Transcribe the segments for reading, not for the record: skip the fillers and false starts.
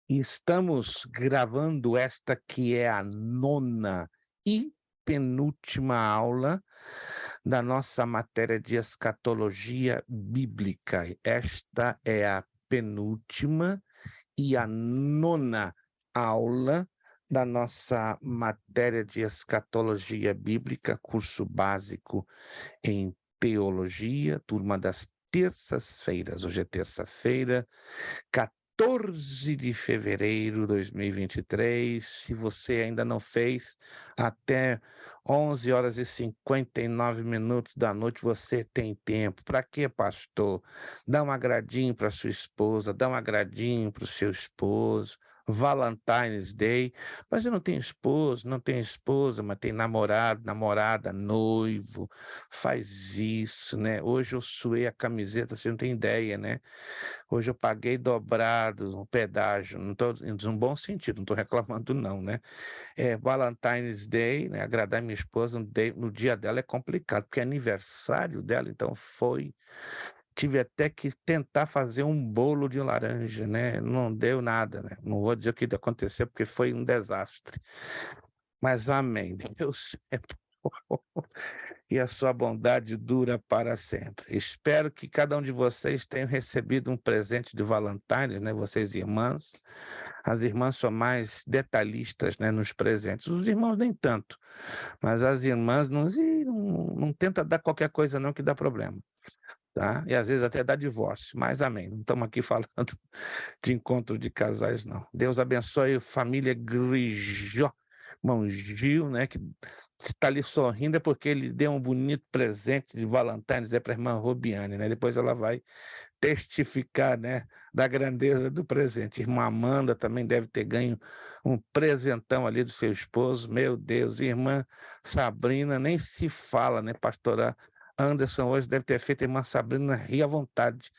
E estamos gravando esta que é a nona e penúltima aula da nossa matéria de escatologia bíblica. Esta é a penúltima e a nona aula da nossa matéria de escatologia bíblica, curso básico em teologia, turma das terças-feiras. Hoje é terça-feira, 14 de fevereiro de 2023. Se você ainda não fez, até 11 horas e 59 minutos da noite você tem tempo. Para quê, pastor? Dá um agradinho para sua esposa, dá um agradinho para o seu esposo. Valentine's Day. Mas eu não tenho esposo, não tenho esposa, mas tem namorado, namorada, noivo. Faz isso, né? Hoje eu suei a camiseta, você não tem ideia, né? Hoje eu paguei dobrado um pedágio, não tô em um bom sentido, não estou reclamando não, né. Valentine's Day, né, agradar minha esposa no dia dela é complicado, porque é aniversário dela, então tive até que tentar fazer um bolo de laranja, né, não deu nada, né, não vou dizer o que aconteceu, porque foi um desastre. Mas amém, Deus é bom e a sua bondade dura para sempre. Espero que cada um de vocês tenha recebido um presente de Valentine's, né, vocês irmãs. As irmãs são mais detalhistas, né, nos presentes. Os irmãos nem tanto, mas as irmãs não tenta dar qualquer coisa não que dá problema, tá? E às vezes até dá divórcio, mas amém. Não estamos aqui falando de encontro de casais, não. Deus abençoe a família Grijó, irmão Gil, né, que se está ali sorrindo é porque ele deu um bonito presente de Valentine's para a irmã Robiane, né? Depois ela vai testificar, né, da grandeza do presente. Irmã Amanda também deve ter ganho um presentão ali do seu esposo, meu Deus. Irmã Sabrina nem se fala, né, pastora Anderson hoje deve ter feito a irmã Sabrina rir à vontade,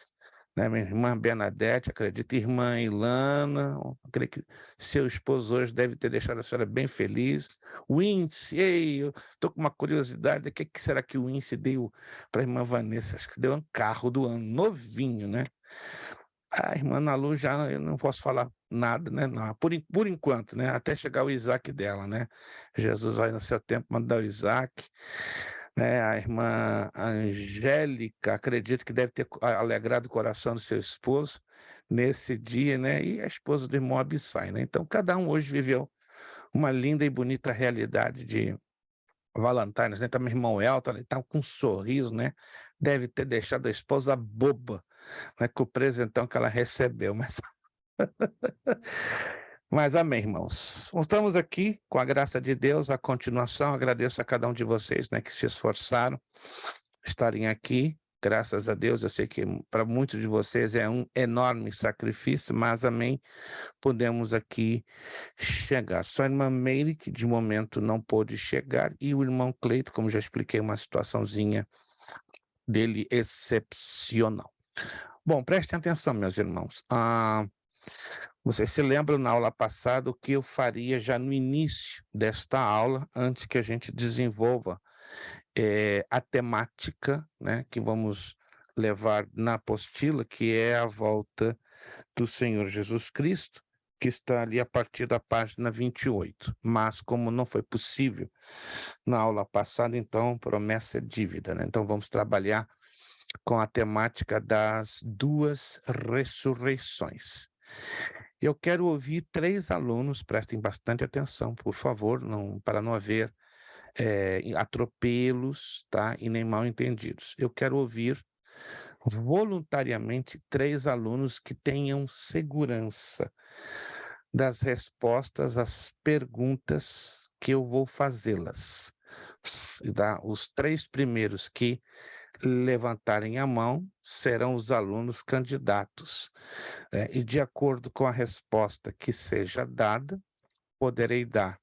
né, minha irmã Bernadette, acredito, irmã Ilana, creio que seu esposo hoje deve ter deixado a senhora bem feliz. O índice, ei, eu estou com uma curiosidade, o que será que o índice deu para a irmã Vanessa? Acho que deu um carro do ano, novinho, né? A irmã Nalu já eu não posso falar nada, né? Não, por enquanto, né? Até chegar o Isaac dela, né? Jesus vai no seu tempo mandar o Isaac, né? A irmã Angélica, acredito que deve ter alegrado o coração do seu esposo nesse dia, né? E a esposa do irmão Abissai, né? Então, cada um hoje viveu uma linda e bonita realidade de Valentine's, né? Tá meu irmão Elton, ele tá com um sorriso, né? Deve ter deixado a esposa boba, né? Com o presentão que ela recebeu, mas amém, irmãos. Estamos aqui, com a graça de Deus, a continuação. Agradeço a cada um de vocês, né, que se esforçaram estarem aqui. Graças a Deus, eu sei que para muitos de vocês é um enorme sacrifício, mas amém, podemos aqui chegar. Só a irmã Meire, que de momento não pôde chegar, e o irmão Cleito, como já expliquei, uma situaçãozinha dele excepcional. Bom, prestem atenção, meus irmãos. Vocês se lembram na aula passada o que eu faria já no início desta aula, antes que a gente desenvolva a temática, né, que vamos levar na apostila, que é a volta do Senhor Jesus Cristo, que está ali a partir da página 28. Mas como não foi possível na aula passada, então promessa é dívida, né? Então vamos trabalhar com a temática das duas ressurreições. Eu quero ouvir 3 alunos, prestem bastante atenção, por favor, para não haver atropelos, tá? E nem mal entendidos. Eu quero ouvir voluntariamente 3 alunos que tenham segurança das respostas às perguntas que eu vou fazê-las. Tá? Os 3 primeiros que levantarem a mão serão os alunos candidatos. E de acordo com a resposta que seja dada, poderei dar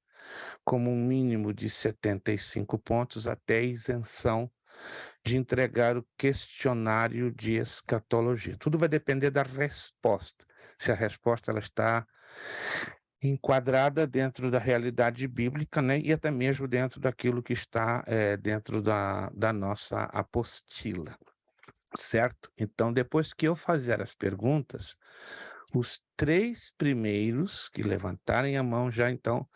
como um mínimo de 75 pontos até isenção de entregar o questionário de escatologia. Tudo vai depender da resposta. Se a resposta ela está enquadrada dentro da realidade bíblica, né, e até mesmo dentro daquilo que está dentro da nossa apostila, certo? Então, depois que eu fazer as perguntas, Os 3 primeiros que levantarem a mão já, então,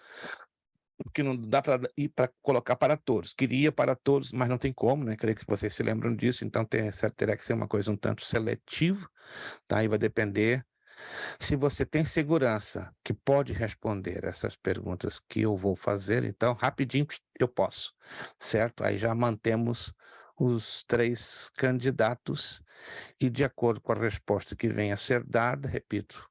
porque não dá para ir para colocar para todos. Queria para todos, mas não tem como, né? Creio que vocês se lembram disso, então terá que ser uma coisa um tanto seletiva, tá? Aí vai depender. Se você tem segurança que pode responder essas perguntas que eu vou fazer, então, rapidinho, eu posso, certo? Aí já mantemos os 3 candidatos e, de acordo com a resposta que venha a ser dada, repito,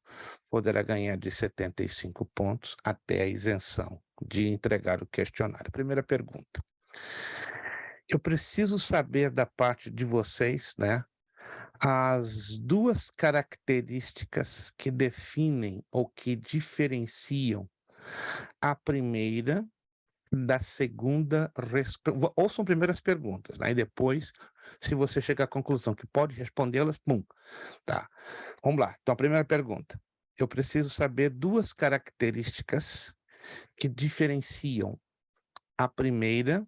poderá ganhar de 75 pontos até a isenção de entregar o questionário. Primeira pergunta. Eu preciso saber da parte de vocês, né, as 2 características que definem ou que diferenciam a primeira da segunda ouçam primeiro as perguntas, né, e depois, se você chegar à conclusão que pode respondê-las, pum, tá. Vamos lá, então a primeira pergunta. Eu preciso saber 2 características que diferenciam a primeira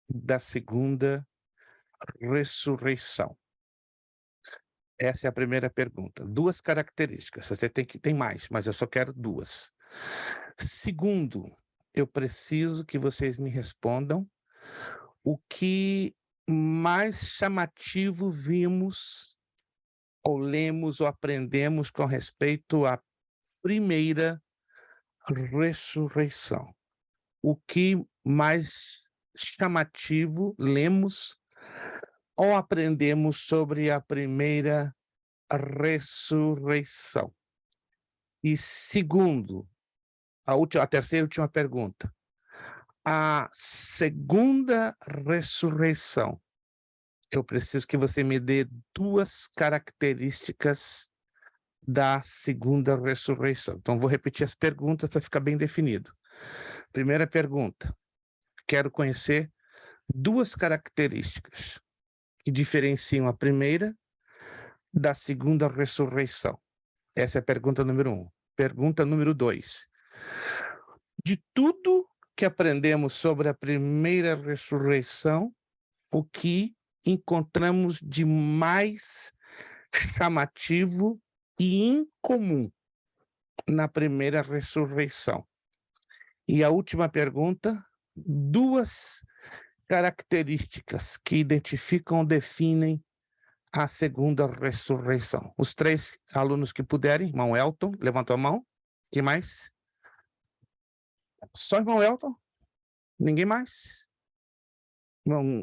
da segunda ressurreição. Essa é a primeira pergunta. 2 características, você tem mais, mas eu só quero 2. Segundo, eu preciso que vocês me respondam o que mais chamativo vimos, ou lemos, ou aprendemos com respeito à primeira ressurreição. O que mais chamativo lemos ou aprendemos sobre a primeira ressurreição? E segundo, a terceira e última pergunta. A segunda ressurreição, eu preciso que você me dê 2 características da segunda ressurreição. Então, vou repetir as perguntas para ficar bem definido. Primeira pergunta, quero conhecer 2 características que diferenciam a primeira da segunda ressurreição. Essa é a pergunta número 1. Pergunta número 2. De tudo que aprendemos sobre a primeira ressurreição, o que encontramos de mais chamativo e incomum na primeira ressurreição? E a última pergunta, 2 características que identificam ou definem a segunda ressurreição. Os 3 alunos que puderem, irmão Elton, levantou a mão. Quem mais? Só irmão Elton? Ninguém mais?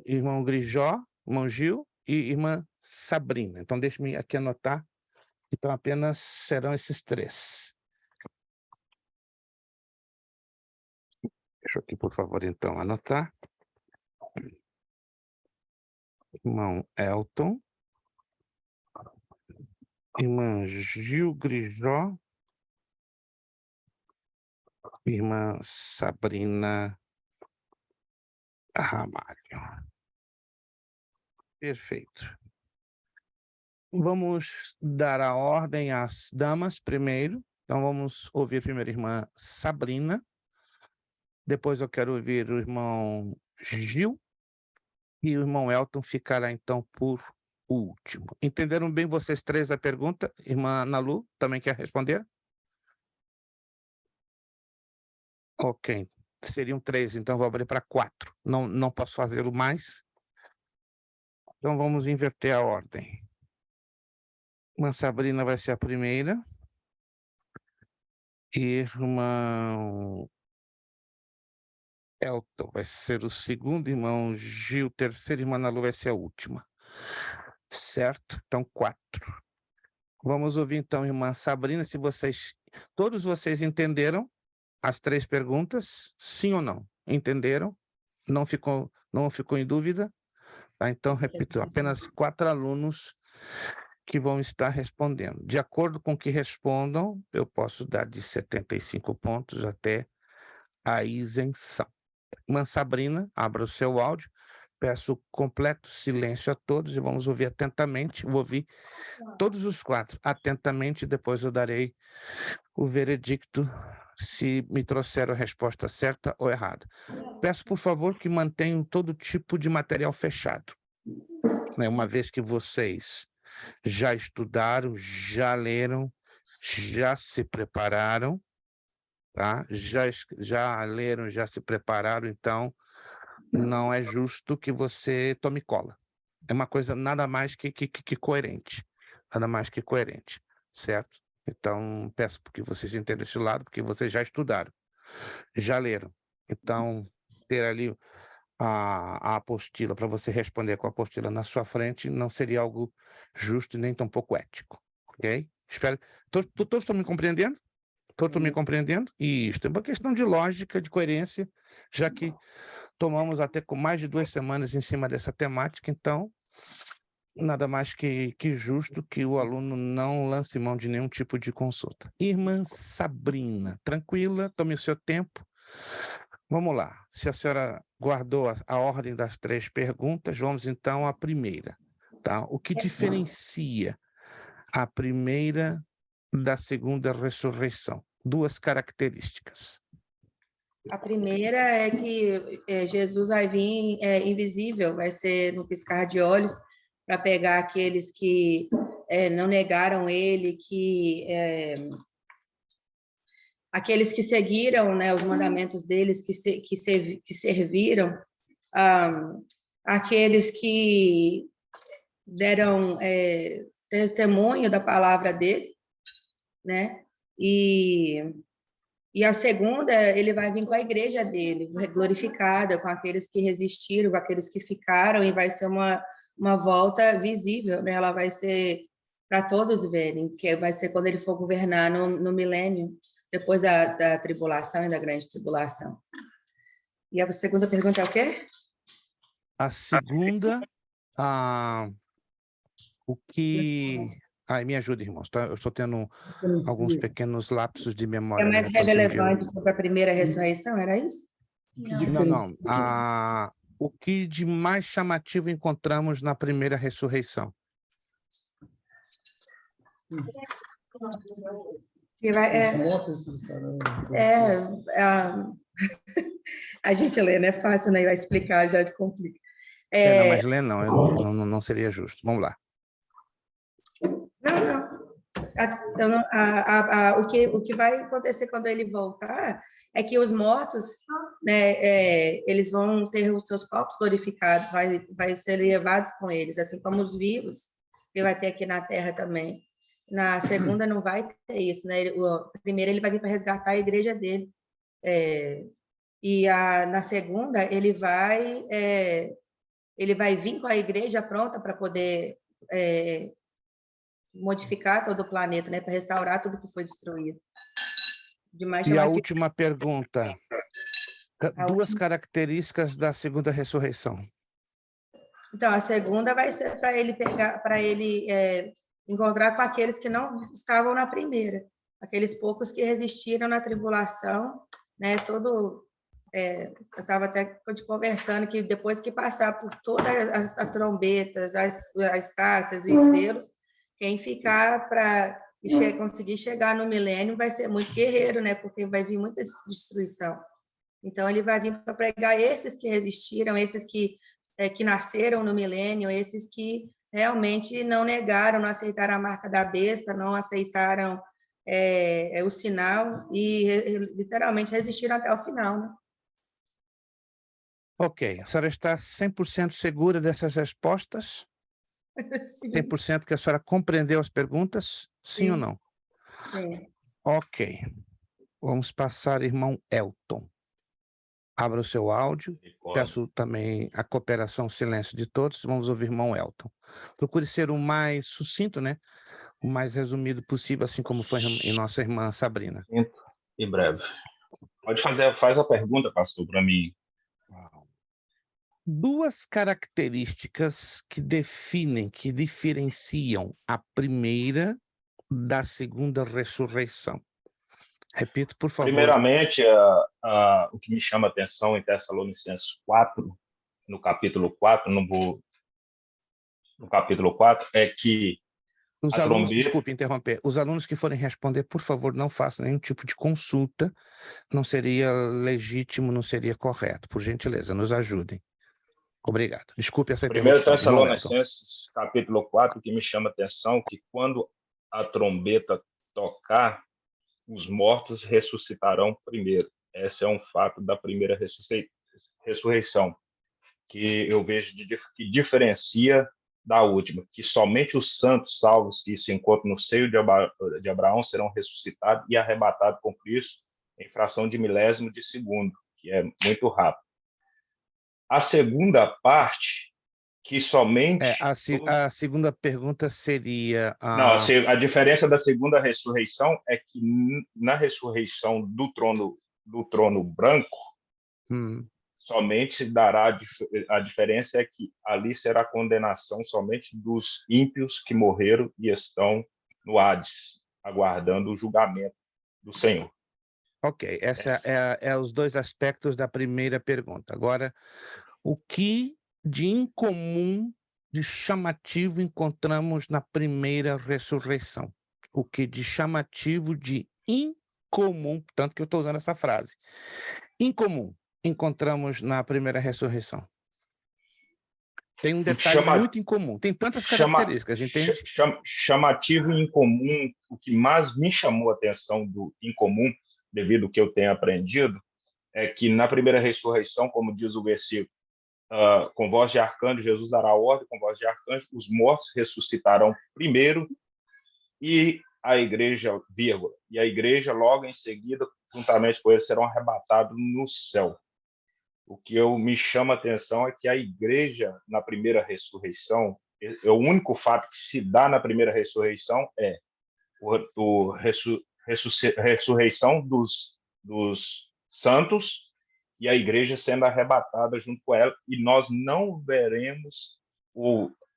Irmão Grijó, irmão Gil e irmã Sabrina. Então, deixe-me aqui anotar. Então, apenas serão esses 3. Deixa eu aqui, por favor, então, anotar. Irmão Elton, irmã Gil Grijó, irmã Sabrina Ramalho. Perfeito. Vamos dar a ordem às damas primeiro. Então, vamos ouvir primeiro a irmã Sabrina. Depois eu quero ouvir o irmão Gil. E o irmão Elton ficará, então, por último. Entenderam bem vocês 3 a pergunta? Irmã Nalu, também quer responder? Ok. Seriam 3, então vou abrir para 4. Não posso fazê-lo mais. Então, vamos inverter a ordem. Irmã Sabrina vai ser a primeira. Irmão Elton vai ser o segundo. Irmão Gil, terceiro. Irmã Nalu vai ser a última. Certo? Então, 4. Vamos ouvir, então, irmã Sabrina, se todos vocês entenderam as 3 perguntas, sim ou não? Entenderam? Não ficou em dúvida? Tá, então, repito, apenas 4 alunos que vão estar respondendo. De acordo com o que respondam, eu posso dar de 75 pontos até a isenção. Irmã Sabrina, abra o seu áudio. Peço completo silêncio a todos e vamos ouvir atentamente. Vou ouvir todos os 4 atentamente, depois eu darei o veredicto se me trouxeram a resposta certa ou errada. Peço, por favor, que mantenham todo tipo de material fechado. Uma vez que vocês já estudaram, já leram, já se prepararam, tá? Já leram, já se prepararam, então não é justo que você tome cola. É uma coisa nada mais que coerente. Nada mais que coerente, certo? Então, peço que vocês entendam esse lado, porque vocês já estudaram, já leram. Então, ter ali a apostila para você responder com a apostila na sua frente não seria algo justo e nem tampouco ético, ok? Espero. Todos estão me compreendendo? Todos estão me compreendendo? Isso, é uma questão de lógica, de coerência, já que tomamos até com mais de 2 semanas em cima dessa temática, então nada mais que justo que o aluno não lance mão de nenhum tipo de consulta. Irmã Sabrina, tranquila, tome o seu tempo. Vamos lá. Se a senhora guardou a ordem das 3 perguntas, vamos então à primeira. Tá? O que diferencia a primeira da segunda ressurreição? 2 características. A primeira é que Jesus vai vir invisível, vai ser no piscar de olhos, para pegar aqueles que não negaram ele, aqueles que seguiram, né, os mandamentos deles, que serviram, aqueles que deram testemunho da palavra dele, né? E a segunda, ele vai vir com a igreja dele, glorificada, com aqueles que resistiram, com aqueles que ficaram, e vai ser uma volta visível, né? Ela vai ser para todos verem, que vai ser quando ele for governar no milênio, depois da tribulação e da grande tribulação. E a segunda pergunta é o quê? A segunda, o que... Ai, me ajuda, irmãos, tá? Eu estou tendo alguns pequenos lapsos de memória. É mais relevante sobre a primeira ressurreição, era isso? Não. O que de mais chamativo encontramos na primeira ressurreição? A gente lê, não é fácil, né? Vai explicar, já te complica. Não, mas ler não seria justo. Vamos lá. O que vai acontecer quando ele voltar é que os mortos, né, eles vão ter os seus corpos glorificados, vai ser levados com eles, assim como os vivos, que vai ter aqui na Terra também. Na segunda não vai ter isso, né? Primeiro ele vai vir para resgatar a igreja dele, na segunda ele vai vir com a igreja pronta para poder modificar todo o planeta, né, para restaurar tudo que foi destruído. E a última pergunta. 2 características da segunda ressurreição. Então, a segunda vai ser para ele encontrar com aqueles que não estavam na primeira, aqueles poucos que resistiram na tribulação, né? Eu estava até conversando que depois que passar por todas as trombetas, as taças, os selos, quem ficar para conseguir chegar no milênio vai ser muito guerreiro, né? Porque vai vir muita destruição. Então, ele vai vir para pregar esses que resistiram, esses que nasceram no milênio, esses que realmente não negaram, não aceitaram a marca da besta, não aceitaram o sinal e literalmente resistiram até o final, né? Ok. A senhora está 100% segura dessas respostas? Sim. 100% que a senhora compreendeu as perguntas? Sim ou não? Sim. Ok. Vamos passar, irmão Elton. Abra o seu áudio. Peço também a cooperação, silêncio de todos. Vamos ouvir o irmão Elton. Procure ser o mais sucinto, né? O mais resumido possível, assim como foi em nossa irmã Sabrina. E breve. Faz a pergunta, pastor, para mim. 2 características que definem, que diferenciam a primeira da segunda ressurreição. Repito, por favor. Primeiramente, o que me chama a atenção em Tessalonicenses 4, no capítulo 4, no capítulo 4, é que os alunos, desculpe interromper, os alunos que forem responder, por favor, não façam nenhum tipo de consulta, não seria legítimo, não seria correto. Por gentileza, nos ajudem. Obrigado. Desculpe essa interrupção. 1 Tessalonicenses, capítulo 4, que me chama a atenção, que quando a trombeta tocar, os mortos ressuscitarão primeiro. Esse é um fato da primeira ressurreição, que eu vejo que diferencia da última, que somente os santos salvos que se encontram no seio de Abraão serão ressuscitados e arrebatados com Cristo em fração de milésimo de segundo, que é muito rápido. A segunda parte, que somente... a segunda pergunta seria... Não, a diferença da segunda ressurreição é que na ressurreição do trono branco, somente se dará a diferença é que ali será a condenação somente dos ímpios que morreram e estão no Hades, aguardando o julgamento do Senhor. Ok, essa é os dois aspectos da primeira pergunta. Agora, o que de incomum, de chamativo encontramos na primeira ressurreição? O que de chamativo, de incomum, tanto que eu estou usando essa frase, incomum, encontramos na primeira ressurreição? Tem um detalhe muito incomum, tem tantas características, entende? Chamativo e incomum, o que mais me chamou a atenção do incomum, devido ao que eu tenho aprendido, é que na primeira ressurreição, como diz o versículo, com voz de arcanjo, Jesus dará ordem, com voz de arcanjo, os mortos ressuscitarão primeiro e a igreja, vírgula, e a igreja logo em seguida, juntamente com eles, serão arrebatados no céu. O que me chama a atenção é que a igreja, na primeira ressurreição, o único fato que se dá na primeira ressurreição é ressurreição dos santos e a igreja sendo arrebatada junto com ela, e nós não veremos,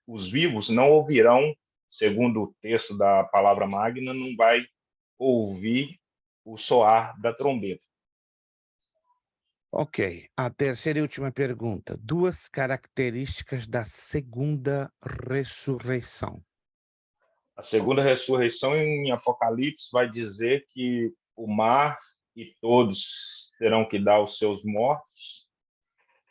os vivos não ouvirão, segundo o texto da palavra magna, não vai ouvir o soar da trombeta. Ok, a terceira e última pergunta. Duas características da segunda ressurreição. A segunda ressurreição em Apocalipse vai dizer que o mar e todos terão que dar os seus mortos,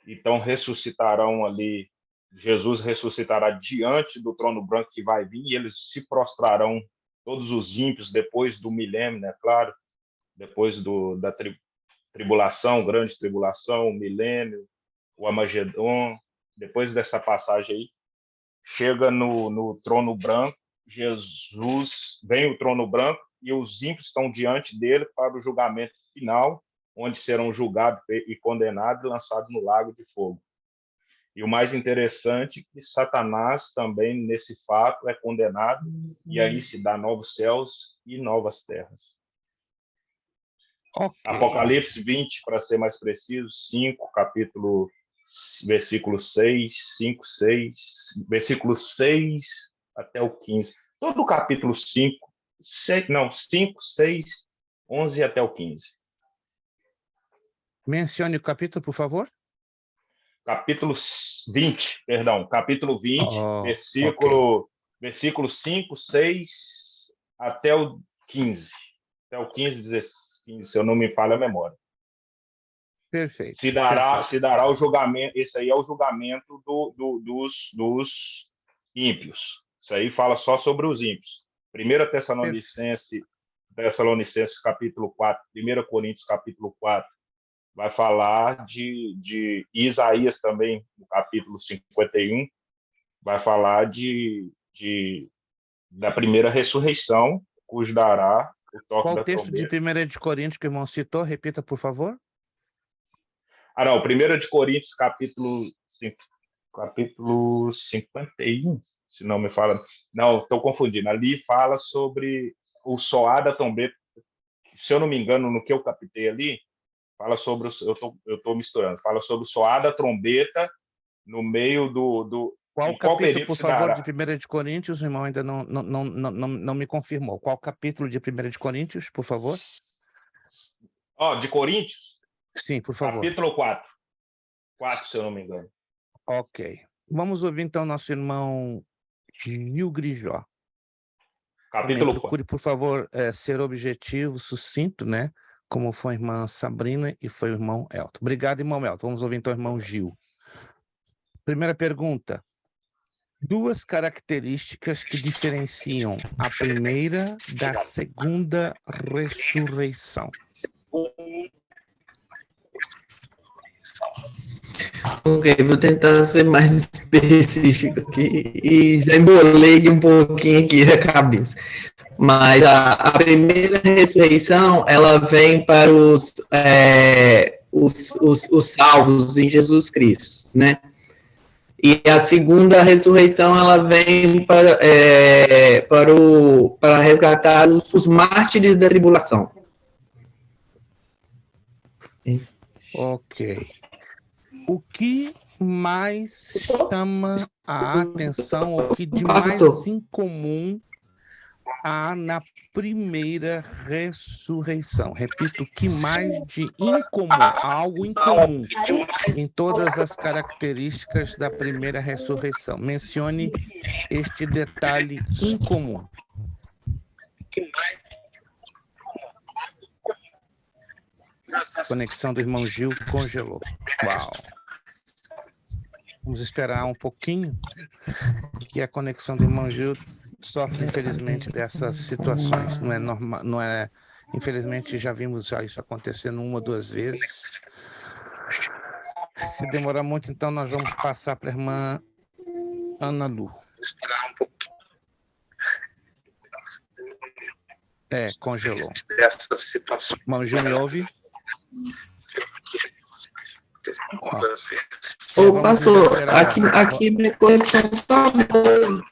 então ressuscitarão ali, Jesus ressuscitará diante do trono branco que vai vir, e eles se prostrarão, todos os ímpios, depois do milênio, né? Claro, depois da tribulação, grande tribulação, o milênio, o Armagedon, depois dessa passagem aí, chega no trono branco, Jesus, vem o trono branco e os ímpios estão diante dele para o julgamento final, onde serão julgados e condenados e lançados no lago de fogo. E o mais interessante é que Satanás também, nesse fato, é condenado, e aí se dá novos céus e novas terras. Okay. Apocalipse 20, para ser mais preciso, 5, capítulo, versículo 6, 5, 6, versículo 6 até o 15. Todo o capítulo 5, 6, 11 até o 15. Mencione o capítulo, por favor. Capítulo 20, perdão. Capítulo 20, versículo 5, 6 até o 15. Até o 15, 16. Se eu não me falha a memória. Perfeito. Se dará o julgamento, esse aí é o julgamento dos ímpios. Isso aí fala só sobre os ímpios. 1 Tessalonicenses capítulo 4, 1 Coríntios capítulo 4, vai falar de Isaías também, no capítulo 51, vai falar da primeira ressurreição, cujo dará o toque Qual da o texto trombeta. de 1 de Coríntios que o irmão citou? Repita, por favor. Não, 1 de Coríntios, capítulo 51, se não me fala. Não, estou confundindo. Ali fala sobre o soar da trombeta. Se eu não me engano, no que eu captei ali, fala sobre... Eu estou misturando. Fala sobre o soar da trombeta no meio do Qual capítulo, por favor, de 1 de Coríntios? O irmão ainda não me confirmou. Qual capítulo de 1 de Coríntios, por favor? De Coríntios? Sim, por favor. Capítulo 4. 4, se eu não me engano. Ok. Vamos ouvir, então, nosso irmão Gil Grijó. Capítulo 4. Procure, por favor, ser objetivo, sucinto, né? Como foi a irmã Sabrina e foi o irmão Elton. Obrigado, irmão Elton. Vamos ouvir, então, o irmão Gil. Primeira pergunta. duas características que diferenciam a primeira da segunda ressurreição. Ok, vou tentar ser mais específico aqui e já embolei um pouquinho aqui a cabeça. Mas a primeira ressurreição, ela vem para os salvos em Jesus Cristo, né? E a segunda ressurreição, ela vem para resgatar os mártires da tribulação. Ok. O que mais chama a atenção, o que de mais incomum há na primeira ressurreição? Repito, o que mais de incomum, algo incomum em todas as características da primeira ressurreição? Mencione este detalhe incomum. A conexão do irmão Gil congelou. Uau! Vamos esperar um pouquinho, que a conexão do irmão Gil sofre, infelizmente, dessas situações. Não é normal, não é. Infelizmente, já vimos isso acontecendo uma ou duas vezes. Se demorar muito, então nós vamos passar para a irmã Ana Lu. Congelou. Irmão Gil, me ouve? Ô, pastor, aqui minha conexão está boa.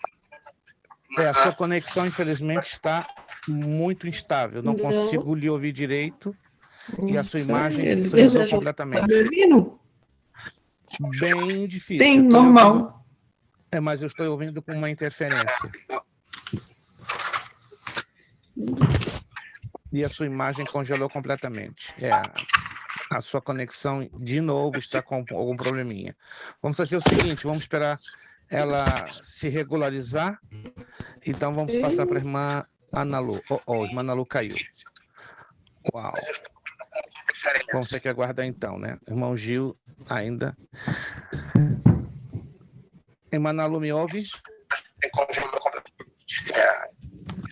A sua conexão, infelizmente, está muito instável. Não consigo lhe ouvir direito e a sua imagem frisou completamente. Tá me ouvindo? Bem difícil. Sim, normal. Mas eu estou ouvindo com uma interferência. E a sua imagem congelou completamente. A sua conexão, de novo, está com algum probleminha. Vamos fazer o seguinte, vamos esperar ela se regularizar. Então, vamos passar para a irmã Ana Lu. Irmã Ana Lu caiu. Uau. Vamos ter que aguardar então, né? Irmão Gil ainda. Irmã Ana Lu, me ouve?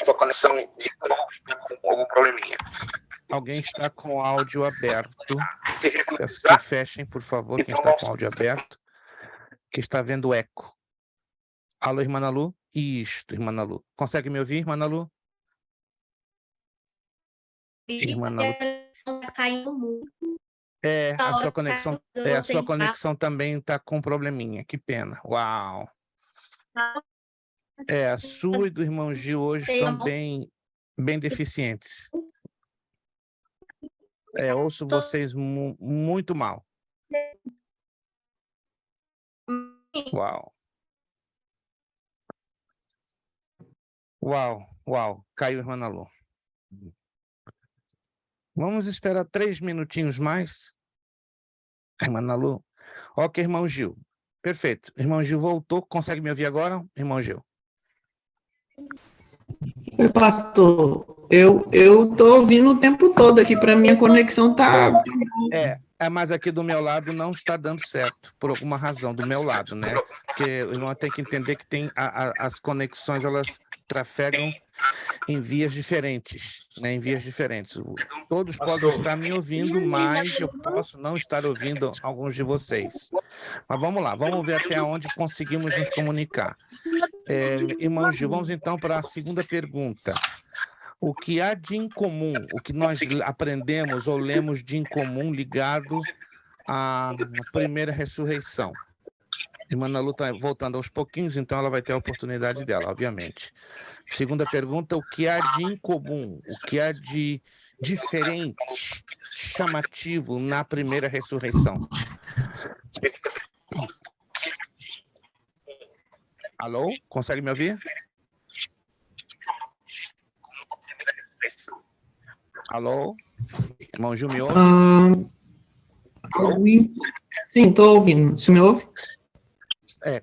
Sua conexão com algum probleminha. Alguém está com o áudio aberto. Peço que fechem, por favor, quem está com o áudio aberto, que está vendo eco. Alô, irmã Ana Lu? Isto, irmã Ana Lu. Consegue me ouvir, irmã Ana Lu? Irmã Ana Lu. Tá caindo muito. A sua conexão também está com um probleminha. Que pena. Uau. A sua e do irmão Gil hoje estão bem deficientes. Ouço vocês muito mal. Uau. Uau. Caiu, irmã Ana Lu. Vamos esperar 3 minutinhos mais. Irmã Ana Lu. Ok, irmão Gil. Perfeito. Irmão Gil voltou. Consegue me ouvir agora, irmão Gil? Oi, pastor. Eu estou ouvindo o tempo todo aqui. Para mim, a conexão tá... Mas aqui do meu lado não está dando certo, por alguma razão, do meu lado, né? Porque o irmão tem que entender que tem as conexões, elas trafegam em vias diferentes, né? Em vias diferentes. Todos podem estar me ouvindo, mas eu posso não estar ouvindo alguns de vocês. Mas vamos lá, vamos ver até onde conseguimos nos comunicar. Irmão Gil, vamos então para a segunda pergunta. O que há de incomum, o que nós aprendemos ou lemos de incomum ligado à primeira ressurreição? Irmã Ana Lu está voltando aos pouquinhos, então ela vai ter a oportunidade dela, obviamente. Segunda pergunta, o que há de incomum, o que há de diferente, chamativo na primeira ressurreição? Alô? Consegue me ouvir? Alô? Irmão Gil, me ouve? Sim, estou ouvindo. Você me ouve?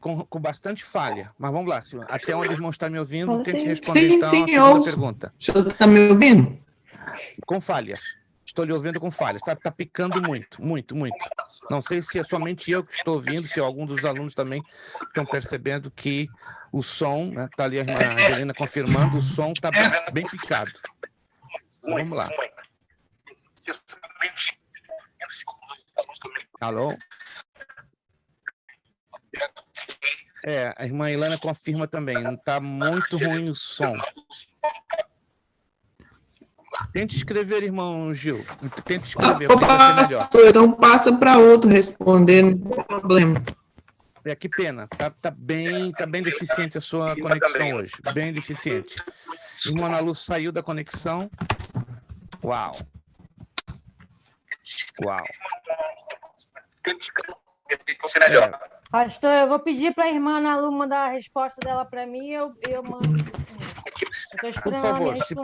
Com bastante falha. Mas vamos lá, senhor. Até onde o irmão está me ouvindo, tente responder sim, então sim, a segunda pergunta. O senhor está me ouvindo? Com falhas. Estou lhe ouvindo com falhas. Está picando muito. Não sei se é somente eu que estou ouvindo, se algum dos alunos também estão percebendo que o som, né? Está ali a irmã Angelina confirmando, o som está bem picado. Vamos lá. Alô? A irmã Ilana confirma também, não está muito ruim o som. Tente escrever, irmão Gil. Tente escrever, porque vai ser melhor. Pastor, então passa para outro responder, não tem problema. Que pena. Tá bem deficiente a sua conexão hoje. Bem deficiente. Irmã Ana Lu saiu da conexão. Uau. Pastor, eu vou pedir para a irmã Ana Lu mandar a resposta dela para mim, eu mando. Por favor, se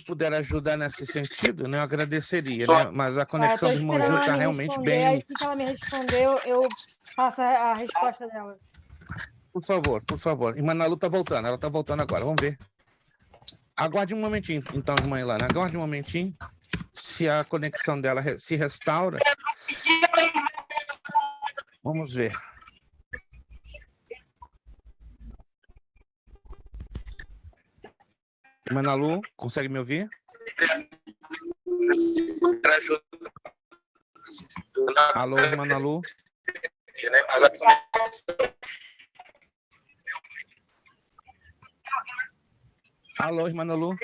puder ajudar nesse sentido, né, eu agradeceria, né? Mas a conexão do irmão Gil está realmente bem... Aí, se ela me respondeu, eu faço a resposta dela. Por favor. Irmã Ana Lu está voltando, ela está voltando agora, vamos ver. Aguarde um momentinho, então, irmã Ilana, aguarde um momentinho. Se a conexão dela se restaura... Vamos ver. Irmã Ana Lu, consegue me ouvir? Alô, irmã Ana Lu? Alô, irmã Ana Lu?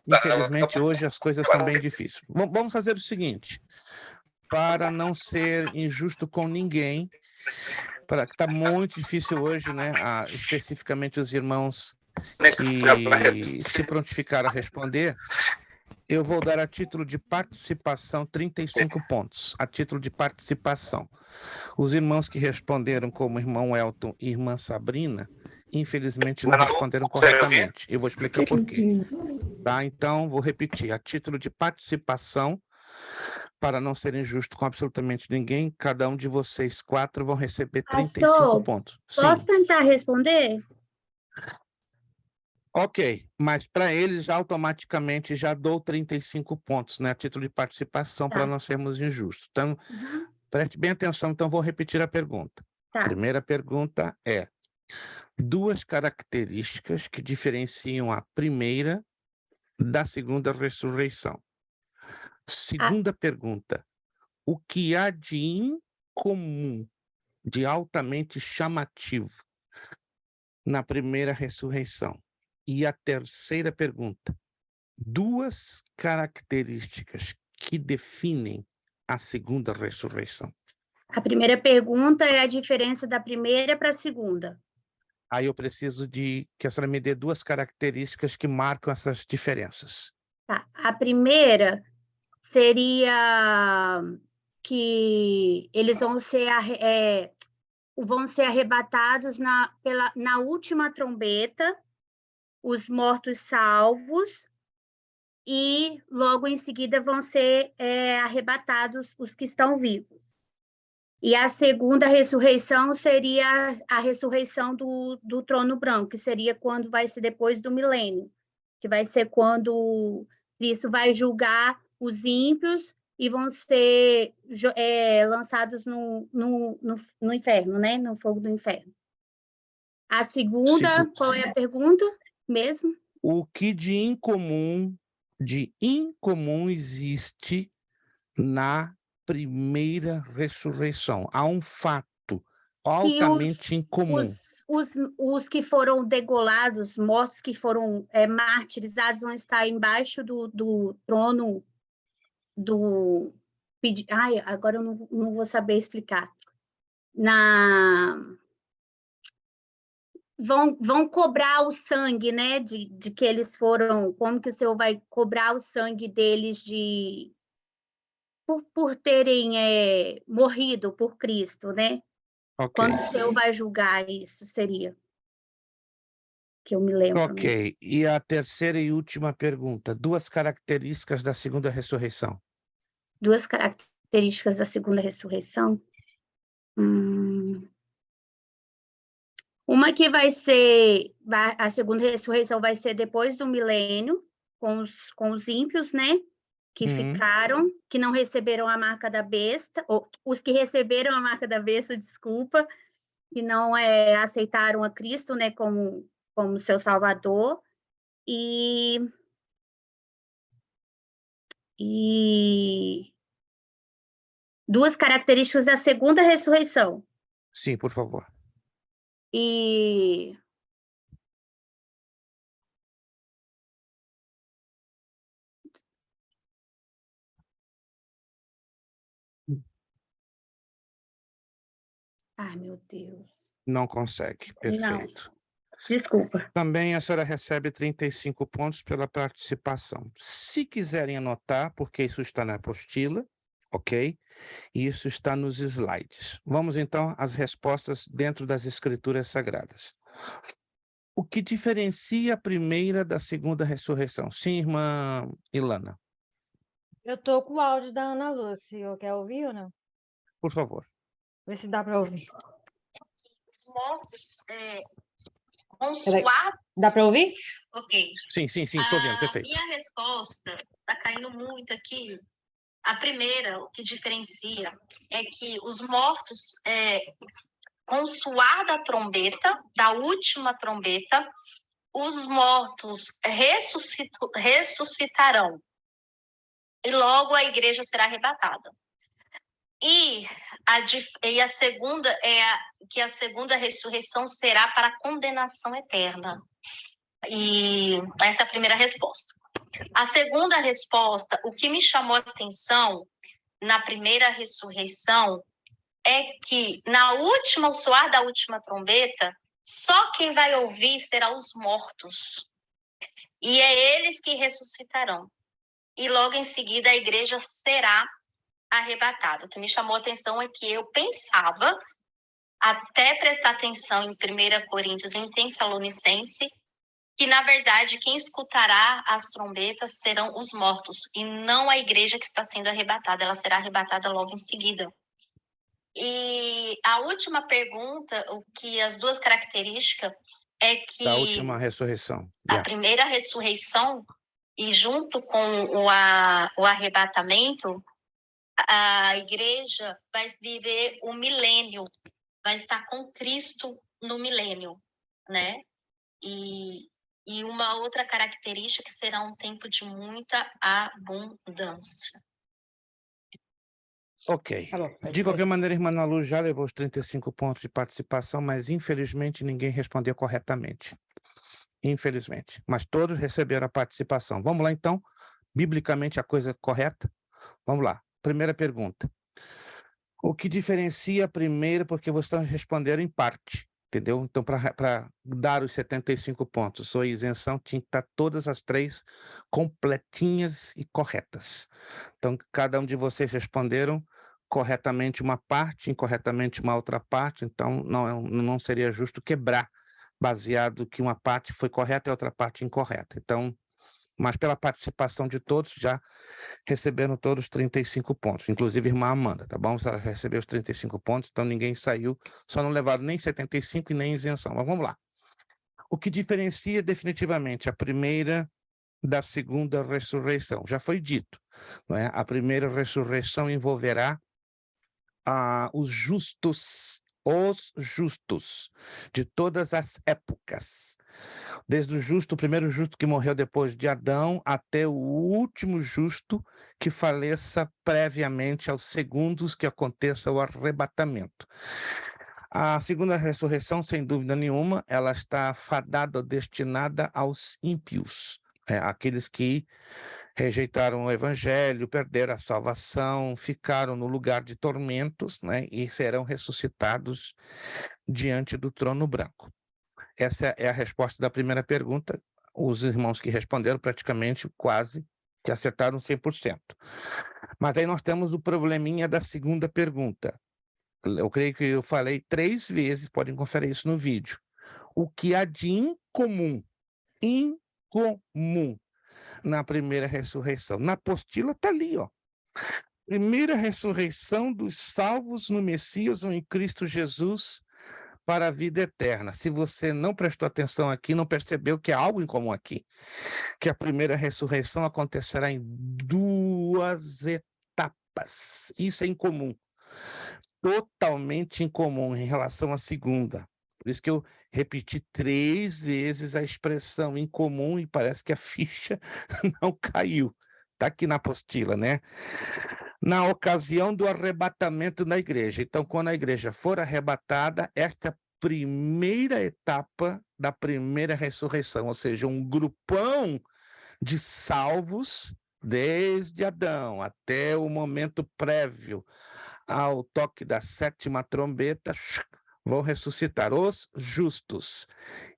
Infelizmente, hoje as coisas estão bem difíceis. Vamos fazer o seguinte, para não ser injusto com ninguém, que está muito difícil hoje, né? Especificamente os irmãos que se prontificaram a responder, eu vou dar a título de participação 35 pontos, a título de participação. Os irmãos que responderam como irmão Elton e irmã Sabrina, infelizmente não responderam corretamente. Eu vou explicar por quê. Tá? Então, vou repetir. A título de participação, para não ser injusto com absolutamente ninguém, cada um de vocês 4 vão receber 35 pontos. Posso tentar responder? Ok, mas para eles já automaticamente já dou 35 pontos, né? A título de participação, para não sermos injustos. Então, preste bem atenção, então vou repetir a pergunta. Tá. A primeira pergunta é: 2 características que diferenciam a primeira da segunda ressurreição. Segunda pergunta: o que há de incomum, de altamente chamativo na primeira ressurreição? E a terceira pergunta: 2 características que definem a segunda ressurreição. A primeira pergunta é a diferença da primeira para a segunda. Aí eu preciso que a senhora me dê 2 características que marcam essas diferenças. Tá. A primeira seria que eles vão ser arrebatados na última trombeta, os mortos salvos, e logo em seguida vão ser arrebatados os que estão vivos. E a segunda ressurreição seria a ressurreição do trono branco, que seria quando vai ser depois do milênio, que vai ser quando Cristo vai julgar os ímpios e vão ser lançados no inferno, né? No fogo do inferno. A segunda, qual é a pergunta mesmo? O que de incomum existe na primeira ressurreição? Há um fato altamente incomum. Os que foram degolados, mortos que foram martirizados, vão estar embaixo do trono do... Ai, agora eu não vou saber explicar. Vão cobrar o sangue, né, de que eles foram... Como que o Senhor vai cobrar o sangue deles por terem morrido por Cristo, né? Okay. Quando o Senhor vai julgar isso, seria... Que eu me lembro. Ok, mesmo. E a terceira e última pergunta. 2 características da segunda ressurreição. 2 características da segunda ressurreição? Uma que a segunda ressurreição vai ser depois do milênio, com os ímpios, né? que ficaram, que não receberam a marca da besta, ou os que receberam a marca da besta, desculpa, que não aceitaram a Cristo, né, como seu Salvador, e duas características da segunda ressurreição. Sim, por favor. E ai, meu Deus. Não consegue. Perfeito. Desculpa. Também a senhora recebe 35 pontos pela participação. Se quiserem anotar, porque isso está na apostila, ok? E isso está nos slides. Vamos, então, às respostas dentro das Escrituras Sagradas. O que diferencia a primeira da segunda ressurreição? Sim, irmã Ilana. Eu tô com o áudio da Ana Lúcia. Quer ouvir ou não? Por favor. Vê se dá para ouvir. Os mortos consuados. Dá para ouvir? Ok. Sim, estou vendo, perfeito. Minha resposta está caindo muito aqui. A primeira, o que diferencia é que os mortos, consoada a trombeta, da última trombeta, os mortos ressuscitarão. E logo a igreja será arrebatada. E a segunda que a segunda ressurreição será para a condenação eterna. E essa é a primeira resposta. A segunda resposta, o que me chamou a atenção na primeira ressurreição é que ao soar da última trombeta, só quem vai ouvir será os mortos. E é eles que ressuscitarão. E logo em seguida a igreja será arrebatada. O que me chamou a atenção é que eu pensava, até prestar atenção em 1 Coríntios e em Tessalonicense, que, na verdade, quem escutará as trombetas serão os mortos, e não a igreja que está sendo arrebatada, ela será arrebatada logo em seguida. E a última pergunta, as duas características, é que... Da última ressurreição. A primeira ressurreição, e junto com o arrebatamento, a igreja vai viver o milênio, vai estar com Cristo no milênio, né? E uma outra característica que será um tempo de muita abundância. Ok. De qualquer maneira, irmã Ana Lu já levou os 35 pontos de participação, mas infelizmente ninguém respondeu corretamente. Infelizmente. Mas todos receberam a participação. Vamos lá, então. Biblicamente, a coisa correta? Vamos lá. Primeira pergunta. O que diferencia a primeira, porque vocês responderam em parte, entendeu? Então, para dar os 75 pontos, ou isenção, tinha que estar todas as três completinhas e corretas. Então, cada um de vocês responderam corretamente uma parte, incorretamente uma outra parte, então não seria justo quebrar, baseado que uma parte foi correta e a outra parte incorreta. Então, mas pela participação de todos, já receberam todos os 35 pontos, inclusive a irmã Amanda, tá bom? Ela recebeu os 35 pontos, então ninguém saiu, só não levaram nem 75 e nem isenção. Mas vamos lá. O que diferencia definitivamente a primeira da segunda ressurreição? Já foi dito, não é? A primeira ressurreição envolverá os justos de todas as épocas. Desde o primeiro justo que morreu depois de Adão, até o último justo que faleça previamente aos segundos que aconteça o arrebatamento. A segunda ressurreição, sem dúvida nenhuma, ela está fadada ou destinada aos ímpios, aqueles que rejeitaram o evangelho, perderam a salvação, ficaram no lugar de tormentos, né, e serão ressuscitados diante do trono branco. Essa é a resposta da primeira pergunta. Os irmãos que responderam praticamente quase que acertaram 100%. Mas aí nós temos o probleminha da segunda pergunta. Eu creio que eu falei 3 vezes, podem conferir isso no vídeo. O que há de incomum na primeira ressurreição? Na apostila está ali, ó. Primeira ressurreição dos salvos no Messias ou em Cristo Jesus para a vida eterna. Se você não prestou atenção aqui, não percebeu que há algo em comum aqui, que a primeira ressurreição acontecerá em 2 etapas. Isso é incomum, totalmente incomum em relação à segunda. Por isso que eu repeti 3 vezes a expressão incomum e parece que a ficha não caiu. Está aqui na apostila, né? Na ocasião do arrebatamento da igreja. Então, quando a igreja for arrebatada, esta é a primeira etapa da primeira ressurreição, ou seja, um grupão de salvos desde Adão até o momento prévio ao toque da 7ª trombeta, vão ressuscitar os justos.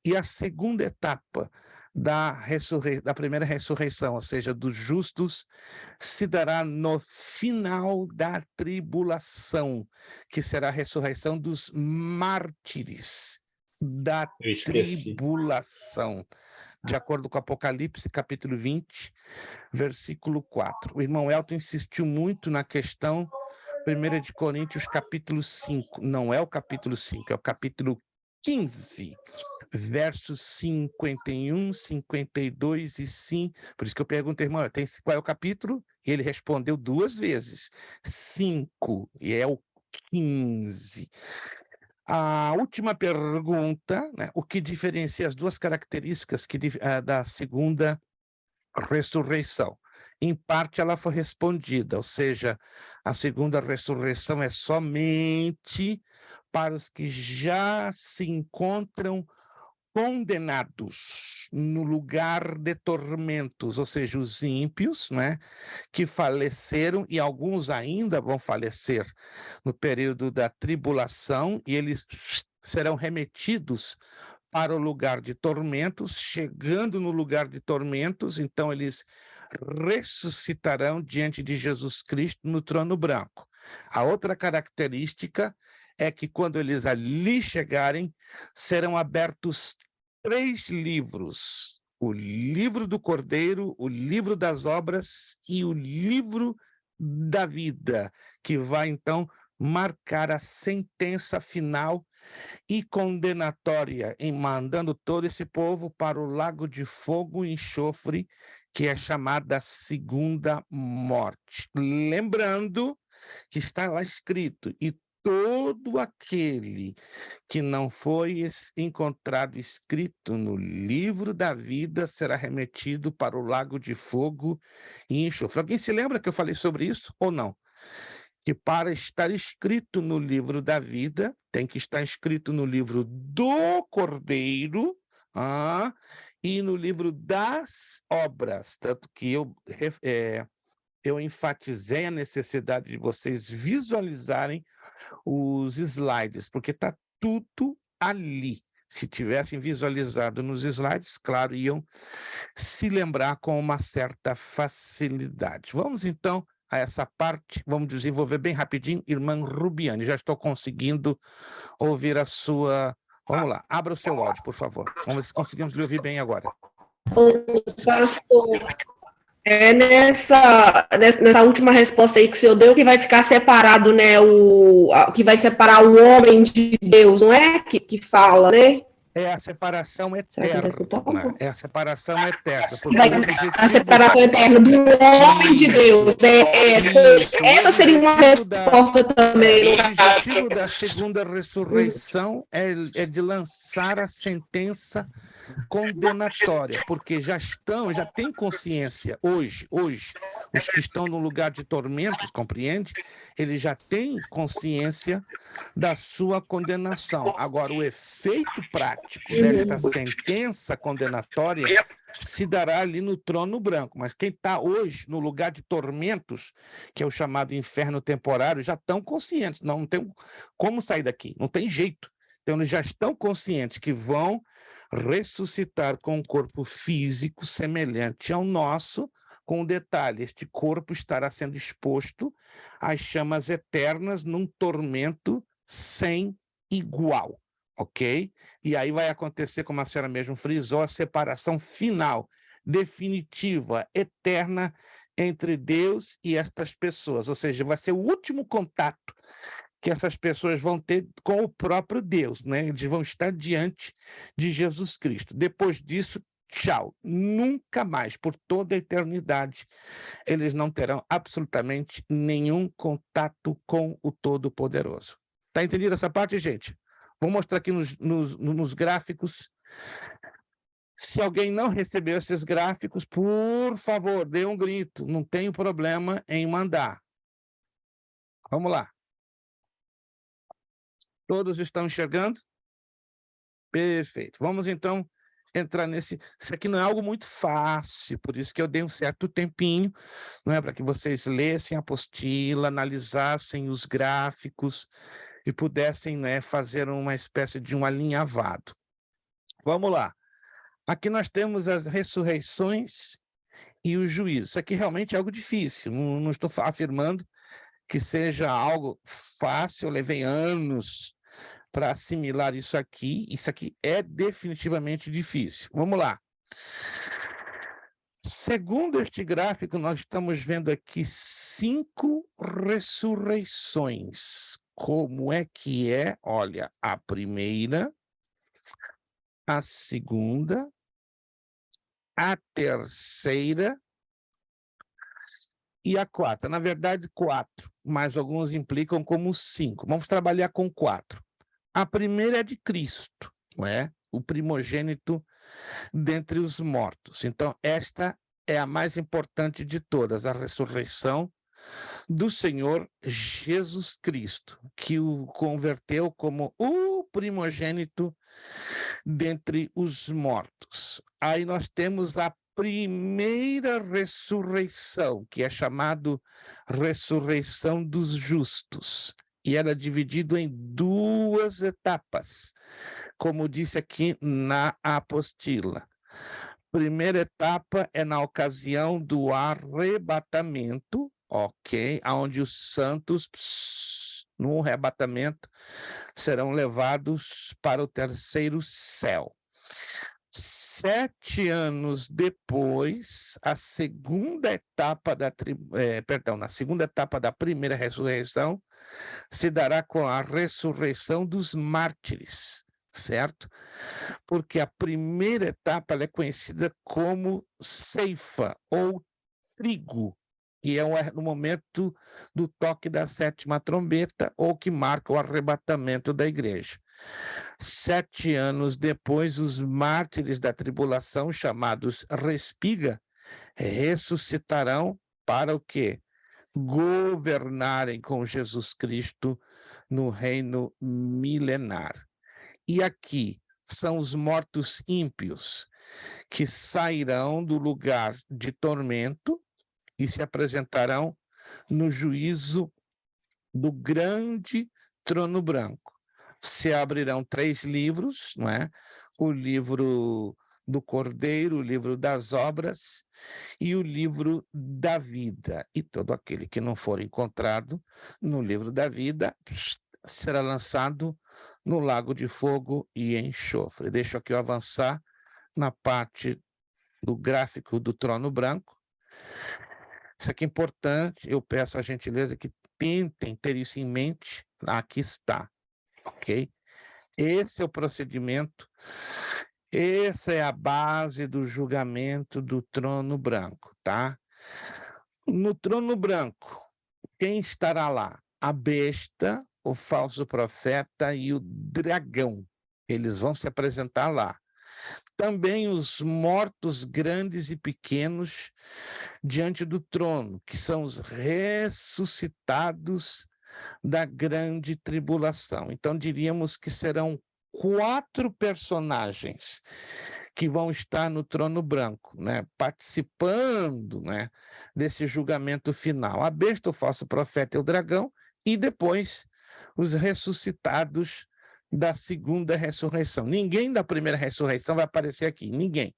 E a segunda etapa da primeira ressurreição, ou seja, dos justos, se dará no final da tribulação, que será a ressurreição dos mártires da Eu esqueci. tribulação, de acordo com Apocalipse, capítulo 20, versículo 4. O irmão Elton insistiu muito na questão 1 de Coríntios, capítulo 5. Não é o capítulo 5, é o capítulo 15, versos 51, 52 e 5. Por isso que eu perguntei, irmão, qual é o capítulo? E ele respondeu 2 vezes. 5, e é o 15. A última pergunta, né, o que diferencia as 2 características da segunda ressurreição? Em parte ela foi respondida, ou seja, a segunda ressurreição é somente para os que já se encontram condenados no lugar de tormentos, ou seja, os ímpios, né, que faleceram, e alguns ainda vão falecer no período da tribulação, e eles serão remetidos para o lugar de tormentos. Chegando no lugar de tormentos, então eles ressuscitarão diante de Jesus Cristo no trono branco. A outra característica é que quando eles ali chegarem, serão abertos 3 livros: o livro do Cordeiro, o livro das obras e o livro da vida, que vai então marcar a sentença final e condenatória, em mandando todo esse povo para o lago de fogo e enxofre, que é chamada segunda morte. Lembrando que está lá escrito: e todo aquele que não foi encontrado escrito no livro da vida será remetido para o lago de fogo e enxofre. Alguém se lembra que eu falei sobre isso ou não? Que para estar escrito no livro da vida, tem que estar escrito no livro do Cordeiro, e no livro das obras. Tanto que eu enfatizei a necessidade de vocês visualizarem os slides, porque está tudo ali. Se tivessem visualizado nos slides, claro, iam se lembrar com uma certa facilidade. Vamos, então, a essa parte, vamos desenvolver bem rapidinho. Irmã Rubiane, já estou conseguindo ouvir a sua... Vamos lá, abra o seu áudio, por favor. Vamos ver se conseguimos lhe ouvir bem agora. Pastor, nessa última resposta aí que o senhor deu, que vai ficar separado, né, que vai separar o homem de Deus, não é? Que fala, né? É a separação eterna. É a separação eterna. A separação eterna do homem de Deus. Essa seria uma resposta também. O objetivo da segunda ressurreição é de lançar a sentença condenatória, porque já têm consciência hoje, os que estão no lugar de tormentos, compreende? Eles já têm consciência da sua condenação. Agora, o efeito prático desta sentença condenatória se dará ali no trono branco, mas quem está hoje no lugar de tormentos, que é o chamado inferno temporário, já estão conscientes, não tem como sair daqui, não tem jeito. Então, eles já estão conscientes que vão ressuscitar com um corpo físico semelhante ao nosso, com um detalhe: este corpo estará sendo exposto às chamas eternas num tormento sem igual, ok? E aí vai acontecer, como a senhora mesmo frisou, a separação final, definitiva, eterna entre Deus e estas pessoas, ou seja, vai ser o último contato que essas pessoas vão ter com o próprio Deus, né? Eles vão estar diante de Jesus Cristo. Depois disso, tchau. Nunca mais, por toda a eternidade, eles não terão absolutamente nenhum contato com o Todo-Poderoso. Tá entendido essa parte, gente? Vou mostrar aqui nos gráficos. Se alguém não recebeu esses gráficos, por favor, dê um grito. Não tenho problema em mandar. Vamos lá. Todos estão enxergando? Perfeito. Vamos, então, entrar nesse... Isso aqui não é algo muito fácil, por isso que eu dei um certo tempinho, não é, para que vocês lessem a apostila, analisassem os gráficos e pudessem, né, fazer uma espécie de um alinhavado. Vamos lá. Aqui nós temos as ressurreições e o juízo. Isso aqui realmente é algo difícil, não estou afirmando que seja algo fácil, eu levei anos para assimilar isso aqui é definitivamente difícil. Vamos lá. Segundo este gráfico, nós estamos vendo aqui 5 ressurreições. Como é que é? Olha, a primeira, a segunda, a terceira e a quarta. Na verdade, 4, mas alguns implicam como 5. Vamos trabalhar com 4. A primeira é de Cristo, não é? O primogênito dentre os mortos. Então, esta é a mais importante de todas, a ressurreição do Senhor Jesus Cristo, que o converteu como o primogênito dentre os mortos. Aí nós temos a primeira ressurreição, que é chamado ressurreição dos justos. E ela é dividida em 2 etapas, como disse aqui na apostila. Primeira etapa é na ocasião do arrebatamento, ok? Onde os santos, no arrebatamento, serão levados para o terceiro céu. 7 anos depois, na segunda etapa da primeira ressurreição, se dará com a ressurreição dos mártires, certo? Porque a primeira etapa ela é conhecida como ceifa ou trigo, que é no momento do toque da 7ª trombeta, ou que marca o arrebatamento da igreja. 7 anos depois, os mártires da tribulação, chamados respiga, ressuscitarão para o quê? Governarem com Jesus Cristo no reino milenar. E aqui são os mortos ímpios, que sairão do lugar de tormento e se apresentarão no juízo do grande trono branco. Se abrirão 3 livros, não é? O livro do Cordeiro, o livro das obras e o livro da vida. E todo aquele que não for encontrado no livro da vida será lançado no lago de fogo e enxofre. Deixa aqui eu avançar na parte do gráfico do trono branco. Isso aqui é importante, eu peço a gentileza que tentem ter isso em mente. Aqui está. Ok? Esse é o procedimento, essa é a base do julgamento do trono branco, tá? No trono branco, quem estará lá? A besta, o falso profeta e o dragão. Eles vão se apresentar lá. Também os mortos grandes e pequenos diante do trono, que são os ressuscitados da grande tribulação. Então, diríamos que serão 4 personagens que vão estar no trono branco, né, participando, né, desse julgamento final. A besta, o falso profeta e o dragão, e depois os ressuscitados da segunda ressurreição. Ninguém da primeira ressurreição vai aparecer aqui, ninguém,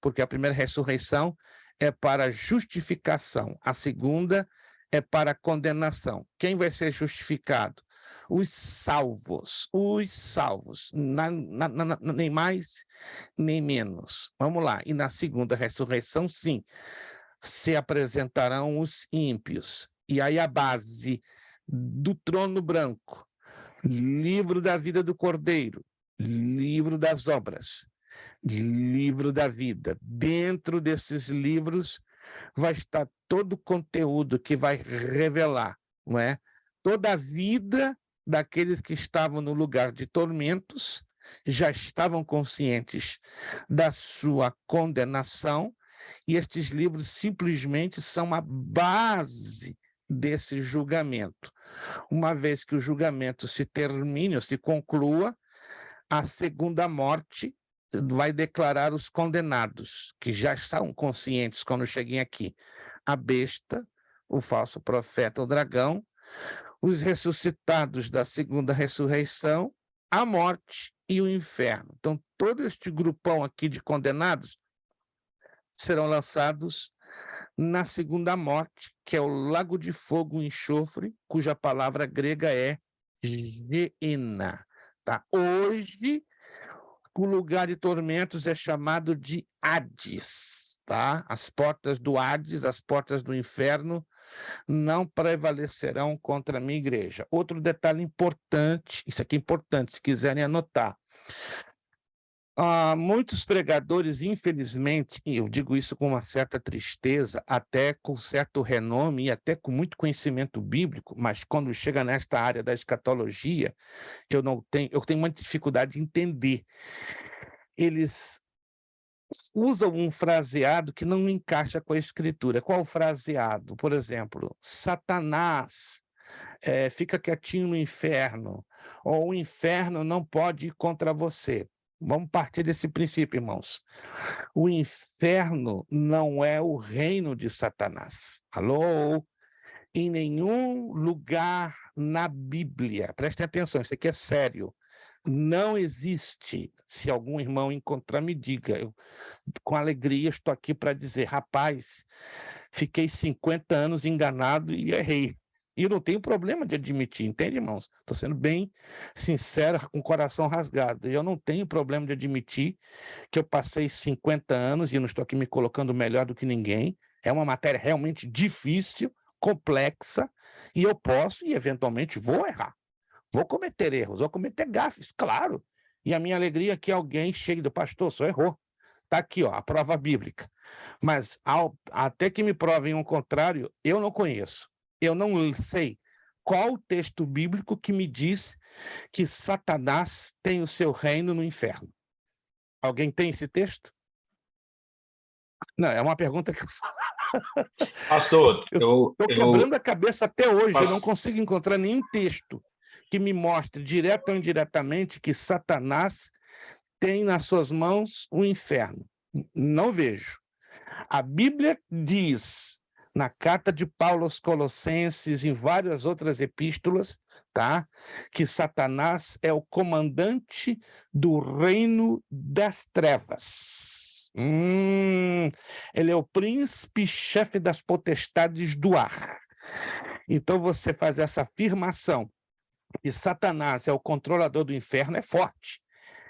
porque a primeira ressurreição é para justificação, a segunda é para condenação. Quem vai ser justificado? Os salvos, nem mais, nem menos. Vamos lá, e na segunda ressurreição, sim, se apresentarão os ímpios. E aí a base do trono branco livro da vida do Cordeiro, livro das obras, livro da vida. Dentro desses livros vai estar todo o conteúdo que vai revelar, não é? Toda a vida daqueles que estavam no lugar de tormentos, já estavam conscientes da sua condenação, e estes livros simplesmente são a base desse julgamento. Uma vez que o julgamento se termine ou se conclua, a segunda morte vai declarar os condenados, que já estavam conscientes quando cheguem aqui. A besta, o falso profeta, o dragão, os ressuscitados da segunda ressurreição, a morte e o inferno. Então, todo este grupão aqui de condenados serão lançados na segunda morte, que é o lago de fogo e enxofre, cuja palavra grega é Geena. Tá? Hoje, o lugar de tormentos é chamado de Hades. Tá? As portas do Hades, as portas do inferno, não prevalecerão contra a minha igreja. Outro detalhe importante, isso aqui é importante, se quiserem anotar. Muitos pregadores, infelizmente, e eu digo isso com uma certa tristeza, até com certo renome e até com muito conhecimento bíblico, mas quando chega nesta área da escatologia, eu tenho muita dificuldade de entender. Eles usam um fraseado que não encaixa com a Escritura. Qual o fraseado? Por exemplo, Satanás fica quietinho no inferno, ou o inferno não pode ir contra você. Vamos partir desse princípio, irmãos. O inferno não é o reino de Satanás. Alô? Em nenhum lugar na Bíblia, prestem atenção, isso aqui é sério, não existe. Se algum irmão encontrar, me diga. Eu, com alegria, estou aqui para dizer, rapaz, fiquei 50 anos enganado e errei. E eu não tenho problema de admitir, entende, irmãos? Estou sendo bem sincero, com o coração rasgado. Eu não tenho problema de admitir que eu passei 50 anos e eu não estou aqui me colocando melhor do que ninguém. É uma matéria realmente difícil, complexa, e eu posso e eventualmente vou errar. Vou cometer erros, vou cometer gafes, claro. E a minha alegria é que alguém chegue do pastor, só errou. Está aqui, ó, a prova bíblica. Mas até que me provem o contrário, eu não conheço. Eu não sei qual o texto bíblico que me diz que Satanás tem o seu reino no inferno. Alguém tem esse texto? Não, é uma pergunta que eu falo. Pastor, eu estou quebrando a cabeça até hoje, eu não consigo encontrar nenhum texto que me mostre, direto ou indiretamente, que Satanás tem nas suas mãos o inferno. Não vejo. A Bíblia diz, na carta de Paulo aos Colossenses, em várias outras epístolas, tá? Que Satanás é o comandante do reino das trevas. Ele é o príncipe-chefe das potestades do ar. Então, você faz essa afirmação, e Satanás é o controlador do inferno, é forte.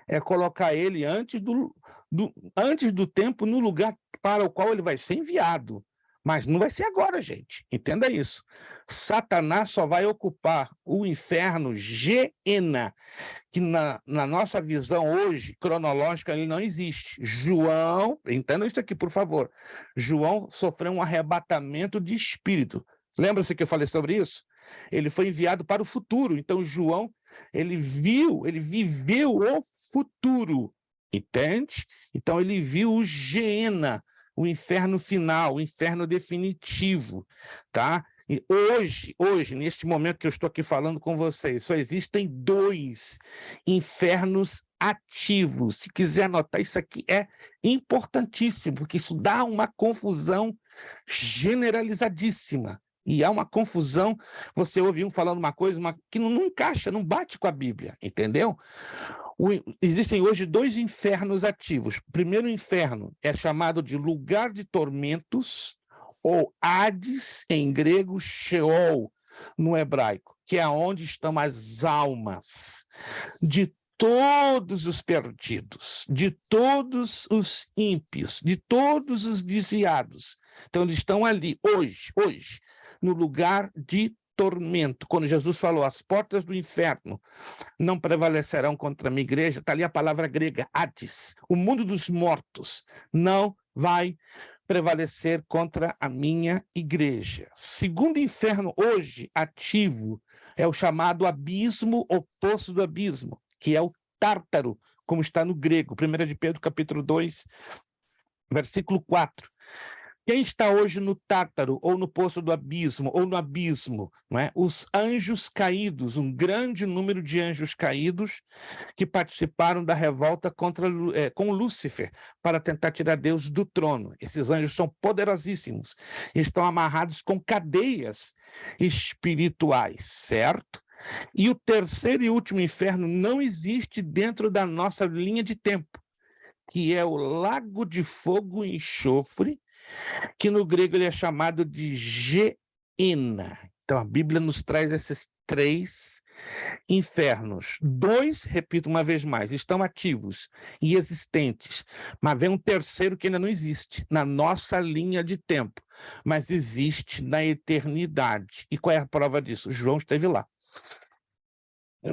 É colocar ele antes do tempo no lugar para o qual ele vai ser enviado. Mas não vai ser agora, gente. Entenda isso. Satanás só vai ocupar o inferno Geena, que na nossa visão hoje, cronológica, ele não existe. João, entenda isso aqui, por favor. João sofreu um arrebatamento de espírito. Lembra-se que eu falei sobre isso? Ele foi enviado para o futuro. Então, João, ele viveu o futuro. Entende? Então, ele viu o Geena, o inferno final, o inferno definitivo, tá? E hoje, neste momento que eu estou aqui falando com vocês, só existem 2 infernos ativos. Se quiser anotar, isso aqui é importantíssimo, porque isso dá uma confusão generalizadíssima. E há uma confusão, você ouve um falando uma coisa que não encaixa, não bate com a Bíblia, entendeu? Existem hoje 2 infernos ativos. O primeiro inferno é chamado de lugar de tormentos, ou Hades, em grego, Sheol, no hebraico, que é onde estão as almas de todos os perdidos, de todos os ímpios, de todos os desviados. Então, eles estão ali, hoje, no lugar de tormento. Quando Jesus falou, as portas do inferno não prevalecerão contra a minha igreja, está ali a palavra grega, Hades. O mundo dos mortos não vai prevalecer contra a minha igreja. Segundo inferno hoje ativo é o chamado abismo, ou poço do abismo, que é o Tártaro, como está no grego, 1 de Pedro, capítulo 2, versículo 4. Quem está hoje no Tártaro, ou no poço do abismo, ou no abismo? Não é? Os anjos caídos, um grande número de anjos caídos que participaram da revolta com Lúcifer para tentar tirar Deus do trono. Esses anjos são poderosíssimos, estão amarrados com cadeias espirituais, certo? E o terceiro e último inferno não existe dentro da nossa linha de tempo, que é o lago de fogo e enxofre, que no grego ele é chamado de Geena. Então a Bíblia nos traz esses 3 infernos. 2, repito uma vez mais, estão ativos e existentes, mas vem um terceiro que ainda não existe na nossa linha de tempo, mas existe na eternidade. E qual é a prova disso? João esteve lá.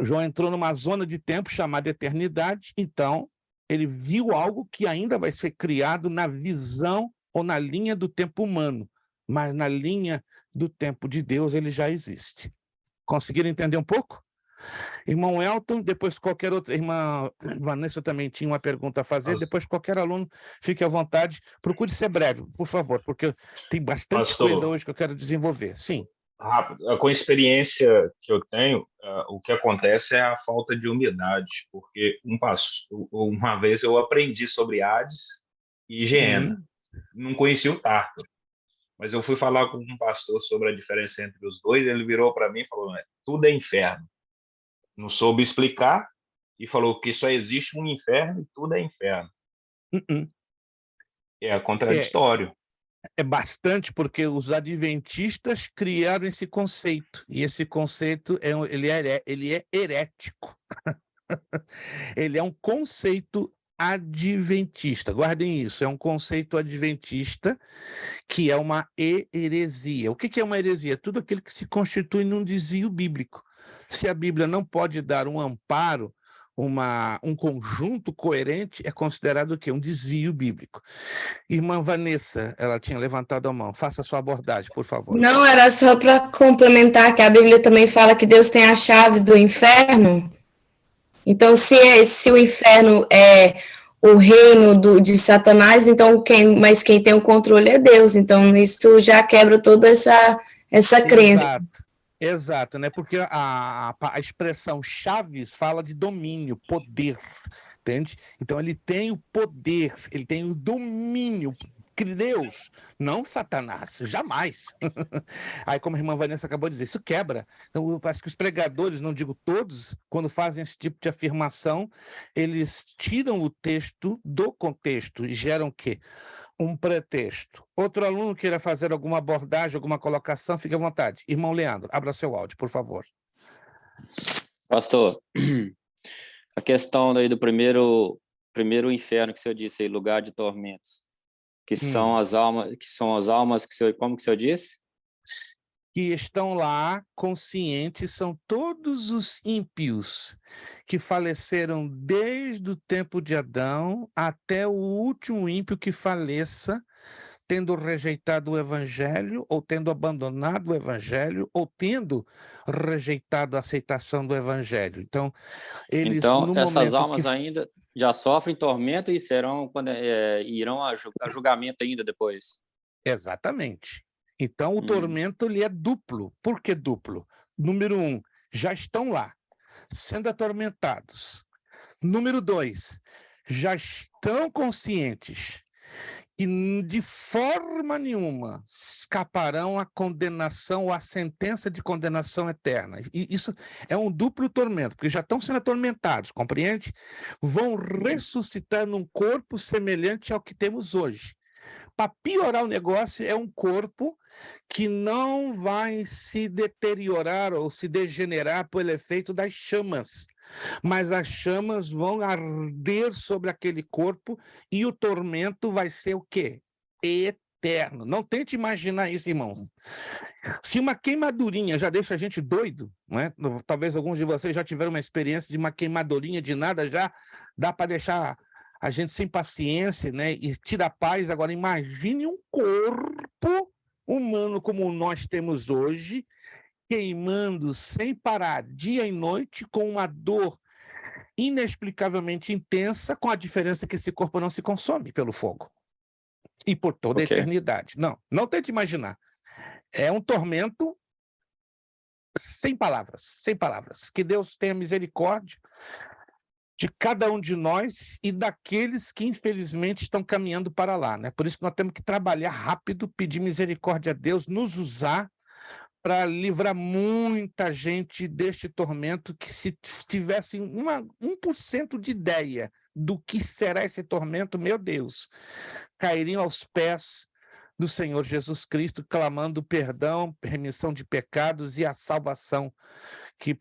João entrou numa zona de tempo chamada eternidade, então ele viu algo que ainda vai ser criado na visão ou na linha do tempo humano, mas na linha do tempo de Deus ele já existe. Conseguiram entender um pouco? Irmão Elton, depois qualquer outra, irmã Vanessa também tinha uma pergunta a fazer, depois qualquer aluno fique à vontade, procure ser breve, por favor, porque tem bastante coisa hoje que eu quero desenvolver. Sim. Rápido, com a experiência que eu tenho, o que acontece é a falta de umidade, porque uma vez eu aprendi sobre Hades e Geena, não conhecia o Tártaro, mas eu fui falar com um pastor sobre a diferença entre os dois, ele virou para mim e falou, tudo é inferno. Não soube explicar e falou que só existe um inferno e tudo é inferno. É contraditório. É bastante, porque os adventistas criaram esse conceito, e esse conceito ele é herético. Ele é um conceito adventista, guardem isso, é um conceito adventista que é uma heresia. O que é uma heresia? Tudo aquilo que se constitui num desvio bíblico. Se a Bíblia não pode dar um amparo, um conjunto coerente, é considerado o quê? Um desvio bíblico. Irmã Vanessa, ela tinha levantado a mão. Faça a sua abordagem, por favor. Não, era só para complementar que a Bíblia também fala que Deus tem as chaves do inferno. Então, se o inferno é o reino de Satanás, então mas quem tem o controle é Deus. Então, isso já quebra toda essa crença. Exato, né? Porque a expressão chaves fala de domínio, poder, entende? Então ele tem o poder, ele tem o domínio, Deus, não Satanás, jamais. Aí, como a irmã Vanessa acabou de dizer, isso quebra. Então, eu acho que os pregadores, não digo todos, quando fazem esse tipo de afirmação, eles tiram o texto do contexto e geram o quê? Um pretexto. Outro aluno queira fazer alguma abordagem, alguma colocação, fique à vontade. Irmão Leandro, abra seu áudio, por favor. Pastor, a questão aí do primeiro inferno que o senhor disse aí, lugar de tormentos, que são as almas, que o senhor, como que o senhor disse? Que estão lá conscientes são todos os ímpios que faleceram desde o tempo de Adão até o último ímpio que faleça, tendo rejeitado o evangelho, ou tendo abandonado o evangelho, ou tendo rejeitado a aceitação do evangelho. Então, eles essas almas ainda já sofrem tormento e irão a julgamento ainda depois. Exatamente. Então, o tormento ele é duplo. Por que duplo? Número 1, já estão lá, sendo atormentados. Número 2, já estão conscientes e de forma nenhuma escaparão à condenação ou à sentença de condenação eterna. E isso é um duplo tormento, porque já estão sendo atormentados, compreende? Vão ressuscitar num corpo semelhante ao que temos hoje. Para piorar o negócio, é um corpo que não vai se deteriorar ou se degenerar pelo efeito das chamas, mas as chamas vão arder sobre aquele corpo e o tormento vai ser o quê? Eterno. eterno. Não tente imaginar isso, irmão. Se uma queimadurinha já deixa a gente doido, né? Talvez alguns de vocês já tiveram uma experiência de uma queimadurinha de nada, já dá para deixar a gente sem paciência, né? E tira a paz. Agora, imagine um corpo humano como nós temos hoje, queimando sem parar, dia e noite, com uma dor inexplicavelmente intensa, com a diferença que esse corpo não se consome pelo fogo. E por toda a eternidade. Não tente imaginar. É um tormento sem palavras, sem palavras. Que Deus tenha misericórdia de cada um de nós e daqueles que, infelizmente, estão caminhando para lá, né? Por isso que nós temos que trabalhar rápido, pedir misericórdia a Deus, nos usar para livrar muita gente deste tormento, que se tivessem 1% de ideia do que será esse tormento, meu Deus, cairiam aos pés do Senhor Jesus Cristo, clamando perdão, remissão de pecados e a salvação que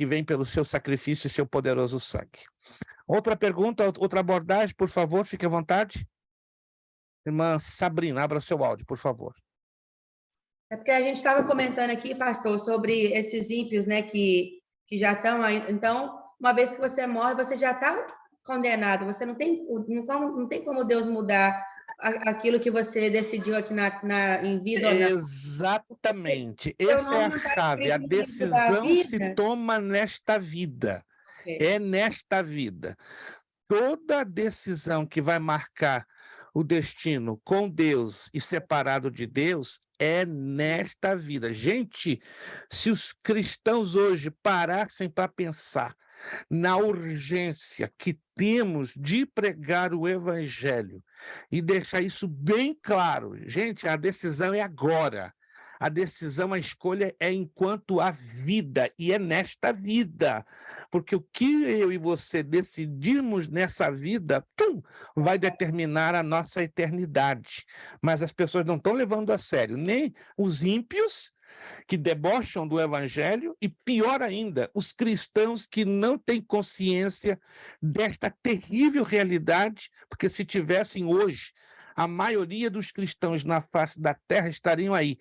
vem pelo seu sacrifício e seu poderoso sangue. Outra pergunta, outra abordagem, por favor, fique à vontade. Irmã Sabrina, abra seu áudio, por favor. É porque a gente estava comentando aqui, pastor, sobre esses ímpios, né, que já estão lá. Então, uma vez que você morre, você já está condenado. Você não tem como Deus mudar aquilo que você decidiu aqui em vida ou não. Exatamente. Essa é a chave. A decisão se toma nesta vida. É nesta vida. Toda decisão que vai marcar o destino com Deus e separado de Deus é nesta vida. Gente, se os cristãos hoje parassem para pensar na urgência que temos de pregar o evangelho e deixar isso bem claro, gente, a decisão é agora. A decisão, a escolha é enquanto há vida, e é nesta vida. Porque o que eu e você decidimos nessa vida, vai determinar a nossa eternidade. Mas as pessoas não estão levando a sério, nem os ímpios, que debocham do evangelho, e pior ainda, os cristãos que não têm consciência desta terrível realidade, porque se tivessem hoje, a maioria dos cristãos na face da terra estariam aí,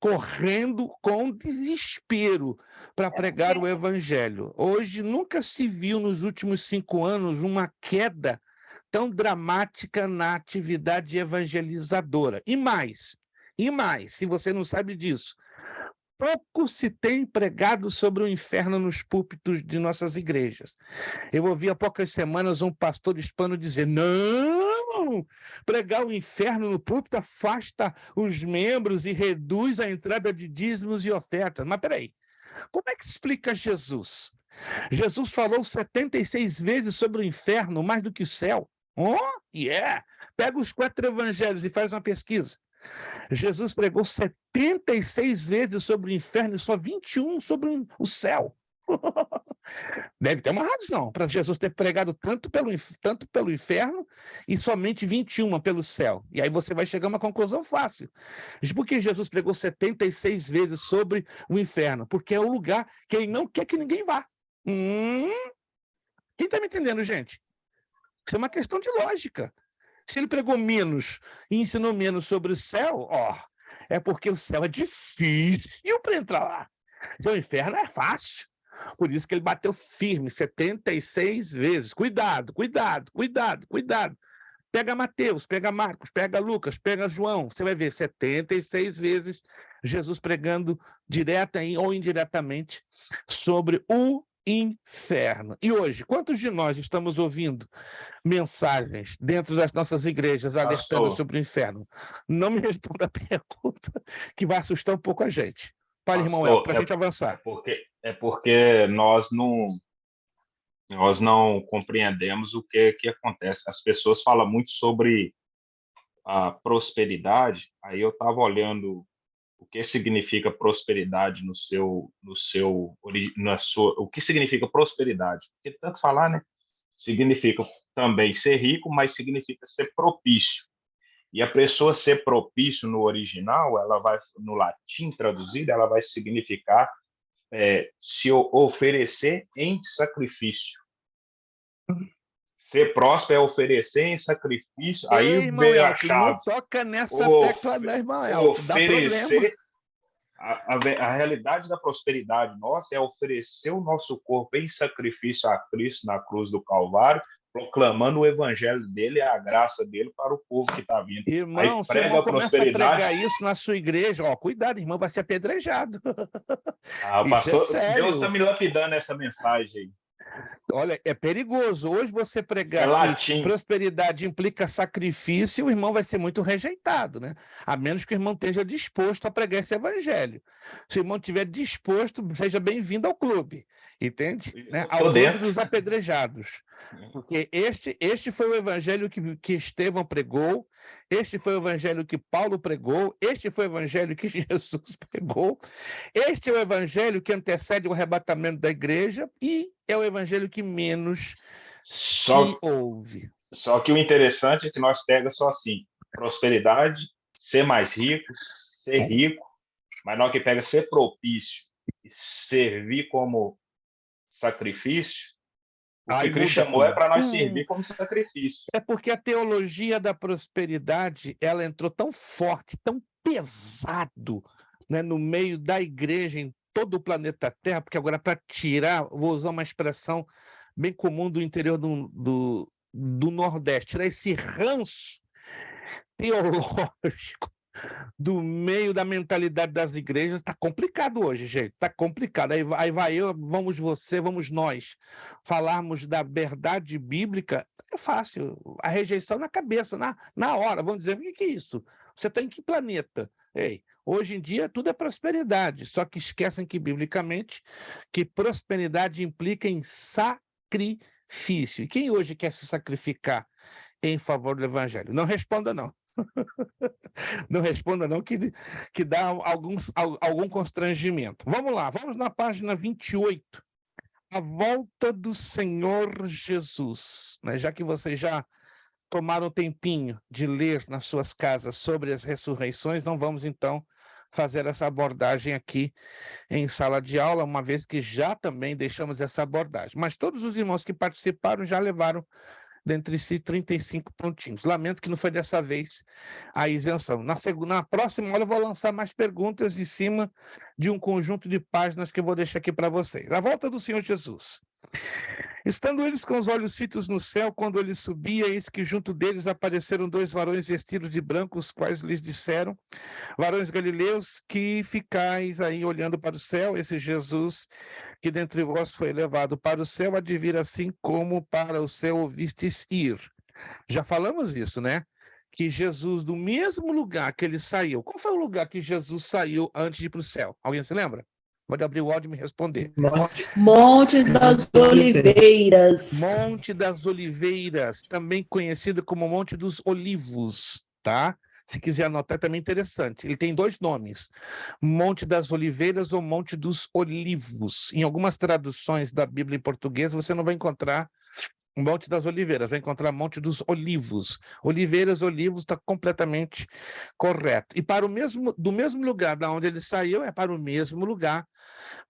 correndo com desespero para pregar o evangelho. Hoje nunca se viu nos últimos 5 anos uma queda tão dramática na atividade evangelizadora. E mais, se você não sabe disso, pouco se tem pregado sobre o inferno nos púlpitos de nossas igrejas. Eu ouvi há poucas semanas um pastor hispano dizer: não, pregar o inferno no púlpito afasta os membros e reduz a entrada de dízimos e ofertas. Mas peraí, como é que explica Jesus? Jesus falou 76 vezes sobre o inferno, mais do que o céu. Pega os 4 evangelhos e faz uma pesquisa. Jesus pregou 76 vezes sobre o inferno e só 21 sobre o céu. Deve ter uma razão para Jesus ter pregado tanto pelo inferno e somente 21 pelo céu. E aí você vai chegar a uma conclusão fácil. Por que Jesus pregou 76 vezes sobre o inferno? Porque é o lugar que ele não quer que ninguém vá. Quem está me entendendo, gente? Isso é uma questão de lógica. Se ele pregou menos e ensinou menos sobre o céu, é porque o céu é difícil para entrar lá. O inferno é fácil. Por isso que ele bateu firme 76 vezes. Cuidado. Pega Mateus, pega Marcos, pega Lucas, pega João. Você vai ver 76 vezes Jesus pregando direta ou indiretamente sobre o inferno. E hoje, quantos de nós estamos ouvindo mensagens dentro das nossas igrejas alertando sobre o inferno? Não me responda a pergunta, que vai assustar um pouco a gente. Fale, irmão El, para a gente avançar. É porque nós não compreendemos o que acontece. As pessoas falam muito sobre a prosperidade. Aí eu estava olhando o que significa prosperidade o que significa prosperidade? Porque tanto falar, né? Significa também ser rico, mas significa ser propício. E a pessoa ser propício no original, ela vai, no latim traduzido, ela vai significar se oferecer em sacrifício. Ser próspero é oferecer em sacrifício. Aí Ei, irmão veio a Elton, não chave. toca nessa Ofe- tecla, não, irmão Elton. Dá problema. Oferecer. A realidade da prosperidade nossa é oferecer o nosso corpo em sacrifício a Cristo na cruz do Calvário, proclamando o evangelho dele e a graça dele para o povo que está vindo. Irmão, Aí se o prega irmão a começa a prosperidade. pregar isso na sua igreja, ó, cuidado, irmão, vai ser apedrejado. O Isso é pastor, sério. Deus está me lapidando essa mensagem aí. Olha, é perigoso. Hoje você Isso é pregar que latim. prosperidade implica sacrifício, o irmão vai ser muito rejeitado, né? A menos que o irmão esteja disposto a pregar esse evangelho. Se o irmão estiver disposto, seja bem-vindo ao clube, entende? Né? Ao Tô clube dentro. dos apedrejados. Porque este foi o evangelho que Estevão pregou, este foi o evangelho que Paulo pregou, este foi o evangelho que Jesus pregou, este é o evangelho que antecede o arrebatamento da igreja e é o evangelho que menos Só, se ouve. só que o interessante é que nós pega só assim, prosperidade, ser mais rico, ser rico, mas não que pega ser propício e servir como sacrifício. O que Cristo chamou é para nós servir como sacrifício. É porque a teologia da prosperidade, ela entrou tão forte, tão pesado, né, no meio da igreja em todo o planeta Terra, porque agora para tirar, vou usar uma expressão bem comum do interior do Nordeste, tirar esse ranço teológico do meio da mentalidade das igrejas, está complicado hoje, gente, está complicado. Aí vai eu, vamos você, vamos nós, falarmos da verdade bíblica, é fácil, a rejeição na cabeça, na hora, vamos dizer, o que é isso? Você está em que planeta? Ei, hoje em dia tudo é prosperidade, só que esquecem que, biblicamente, que prosperidade implica em sacrifício. E quem hoje quer se sacrificar em favor do evangelho? Não responda, não. Não responda não, que dá algum constrangimento. Vamos lá, vamos na página 28. A volta do Senhor Jesus. Né? Já que vocês já tomaram um tempinho de ler nas suas casas sobre as ressurreições, não vamos então fazer essa abordagem aqui em sala de aula, uma vez que já também deixamos essa abordagem. Mas todos os irmãos que participaram já levaram dentre si 35 pontinhos. Lamento que não foi dessa vez a isenção. Na próxima hora eu vou lançar mais perguntas em cima de um conjunto de páginas que eu vou deixar aqui para vocês. A volta do Senhor Jesus. Estando eles com os olhos fitos no céu, quando ele subia, eis que junto deles apareceram 2 varões vestidos de branco, os quais lhes disseram: varões galileus, que ficais aí olhando para o céu, esse Jesus que dentre vós foi levado para o céu, há de vir assim como para o céu ouvistes ir. Já falamos isso, né? Que Jesus, do mesmo lugar que ele saiu, qual foi o lugar que Jesus saiu antes de ir para o céu? Alguém se lembra? Pode abrir o áudio e me responder. Monte das Oliveiras. Monte das Oliveiras, também conhecido como Monte dos Olivos, tá? Se quiser anotar, também interessante. Ele tem 2 nomes, Monte das Oliveiras ou Monte dos Olivos. Em algumas traduções da Bíblia em português, você não vai encontrar Monte das Oliveiras, vai encontrar Monte dos Olivos. Oliveiras, olivos, está completamente correto. E do mesmo lugar da onde ele saiu, é para o mesmo lugar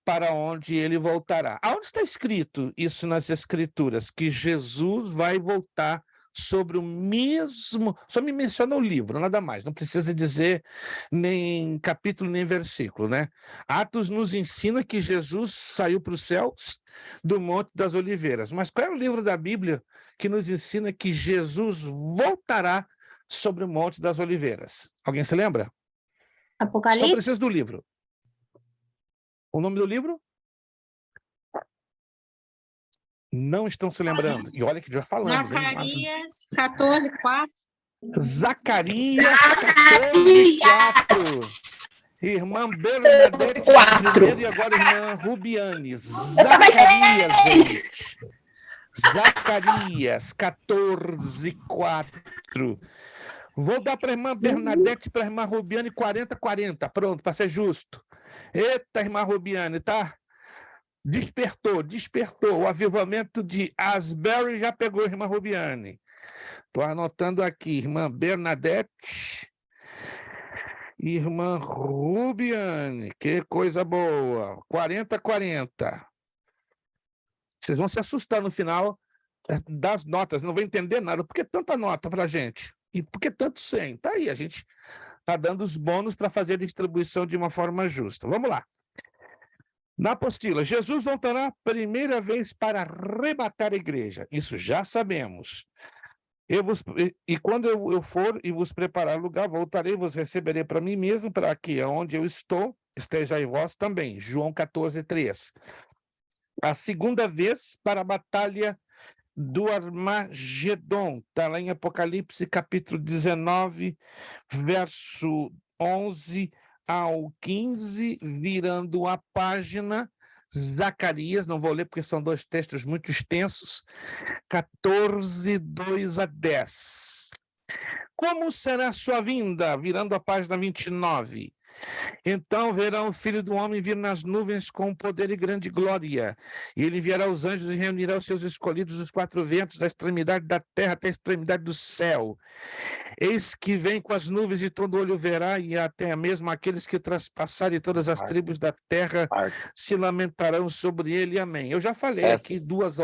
para onde ele voltará. Aonde está escrito isso nas Escrituras? Que Jesus vai voltar sobre o mesmo... Só me menciona o livro, nada mais. Não precisa dizer nem capítulo, nem versículo, né? Atos nos ensina que Jesus saiu para os céus do Monte das Oliveiras. Mas qual é o livro da Bíblia que nos ensina que Jesus voltará sobre o Monte das Oliveiras? Alguém se lembra? Apocalipse? Só precisa do livro. O nome do livro? Não estão se lembrando. E olha que já falamos, hein? Zacarias 14:4. Zacarias 14:4. Irmã Bernadette primeiro e agora irmã Rubiane. Zacarias, gente. Zacarias 14:4. Vou dar para a irmã Bernadette e para a irmã Rubiane 40:40. Pronto, para ser justo. Eita, irmã Rubiane, tá? Despertou. O avivamento de Asbury já pegou a irmã Rubiane. Estou anotando aqui, irmã Bernadette, irmã Rubiane, que coisa boa. 40:40. Vocês vão se assustar no final das notas, não vai entender nada. Por que tanta nota para a gente? E por que tanto 100? Tá aí, a gente está dando os bônus para fazer a distribuição de uma forma justa. Vamos lá. Na apostila, Jesus voltará primeira vez para arrebatar a igreja. Isso já sabemos. E quando eu for e vos preparar lugar, voltarei, vos receberei para mim mesmo, para que onde eu estou, esteja em vós também. João 14:3. A segunda vez para a batalha do Armagedon. Está lá em Apocalipse, capítulo 19, verso 11 ao 15, virando a página, Zacarias, não vou ler porque são dois textos muito extensos, 14, 2 a 10. Como será sua vinda? Virando a página 29. Então verão o Filho do Homem vir nas nuvens com poder e grande glória. E ele enviará os anjos e reunirá os seus escolhidos dos quatro ventos, da extremidade da terra até a extremidade do céu. Eis que vem com as nuvens e todo olho verá, e até mesmo aqueles que traspassarem todas as tribos da terra se lamentarão sobre ele. Amém. Eu já falei aqui duas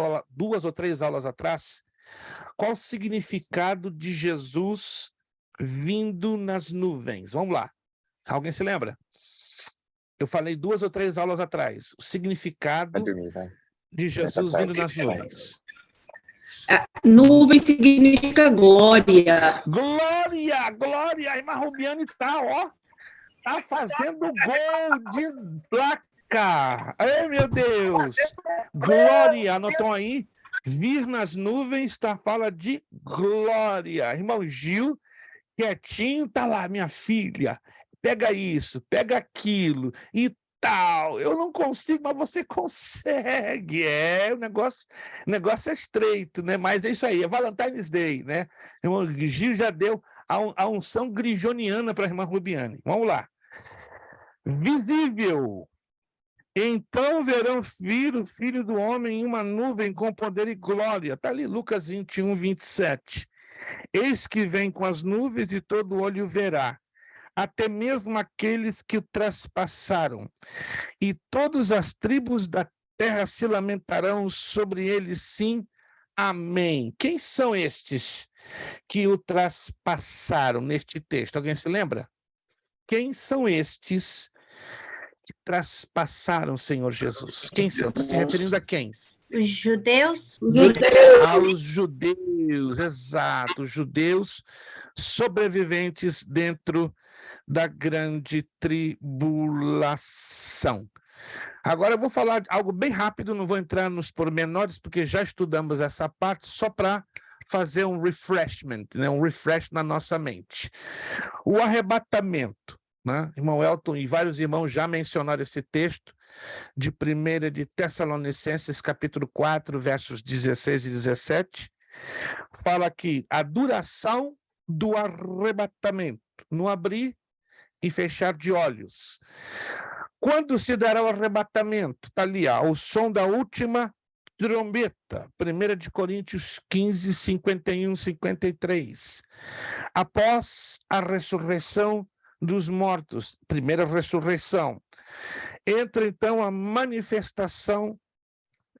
ou três aulas atrás, qual o significado de Jesus vindo nas nuvens. Vamos lá. Alguém se lembra? Eu falei 2 ou 3 aulas atrás. O significado de Jesus vindo nas nuvens. Nuvem significa glória. Glória, glória. A irmã Rubiane tá fazendo gol de placa. Ai, meu Deus. Glória, anotou aí? Vir nas nuvens, fala de glória. Irmão Gil, quietinho, tá lá, minha filha. Pega isso, pega aquilo e tal. Eu não consigo, mas você consegue. O negócio é estreito, né? Mas é isso aí, é Valentine's Day, né? O irmão Gil já deu a unção grijoniana para a irmã Rubiane. Vamos lá. Visível. Então verão o Filho do Homem em uma nuvem com poder e glória. Está ali Lucas 21, 27. Eis que vem com as nuvens e todo olho verá, até mesmo aqueles que o traspassaram. E todas as tribos da terra se lamentarão sobre ele, sim. Amém. Quem são estes que o traspassaram neste texto? Alguém se lembra? Quem são estes que traspassaram o Senhor Jesus? Quem são? Está se referindo a quem? Os judeus? Aos judeus, exato. Os judeus sobreviventes dentro da grande tribulação. Agora eu vou falar algo bem rápido, não vou entrar nos pormenores, porque já estudamos essa parte, só para fazer um refreshment, né? Um refresh na nossa mente. O arrebatamento, né? Irmão Elton e vários irmãos já mencionaram esse texto de 1 de Tessalonicenses, capítulo 4, versos 16 e 17, fala que a duração do arrebatamento, no abrir e fechar de olhos. Quando se dará o arrebatamento? Está ali, o som da última trombeta, 1 de Coríntios 15, 51, 53. Após a ressurreição dos mortos, primeira ressurreição, entra então a manifestação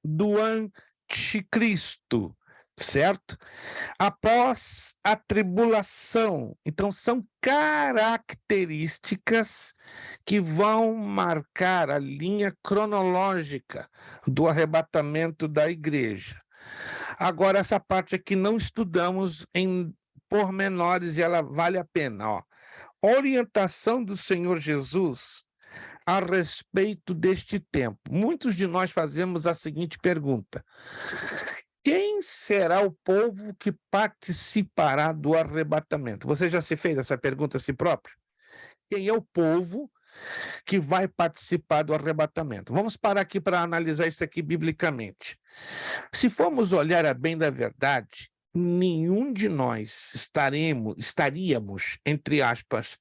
do anticristo, certo? Após a tribulação. Então, são características que vão marcar a linha cronológica do arrebatamento da igreja. Agora, essa parte aqui não estudamos em pormenores e ela vale a pena. Orientação do Senhor Jesus a respeito deste tempo. Muitos de nós fazemos a seguinte pergunta: quem será o povo que participará do arrebatamento? Você já se fez essa pergunta a si próprio? Quem é o povo que vai participar do arrebatamento? Vamos parar aqui para analisar isso aqui biblicamente. Se formos olhar a bem da verdade, nenhum de nós estaríamos, entre aspas,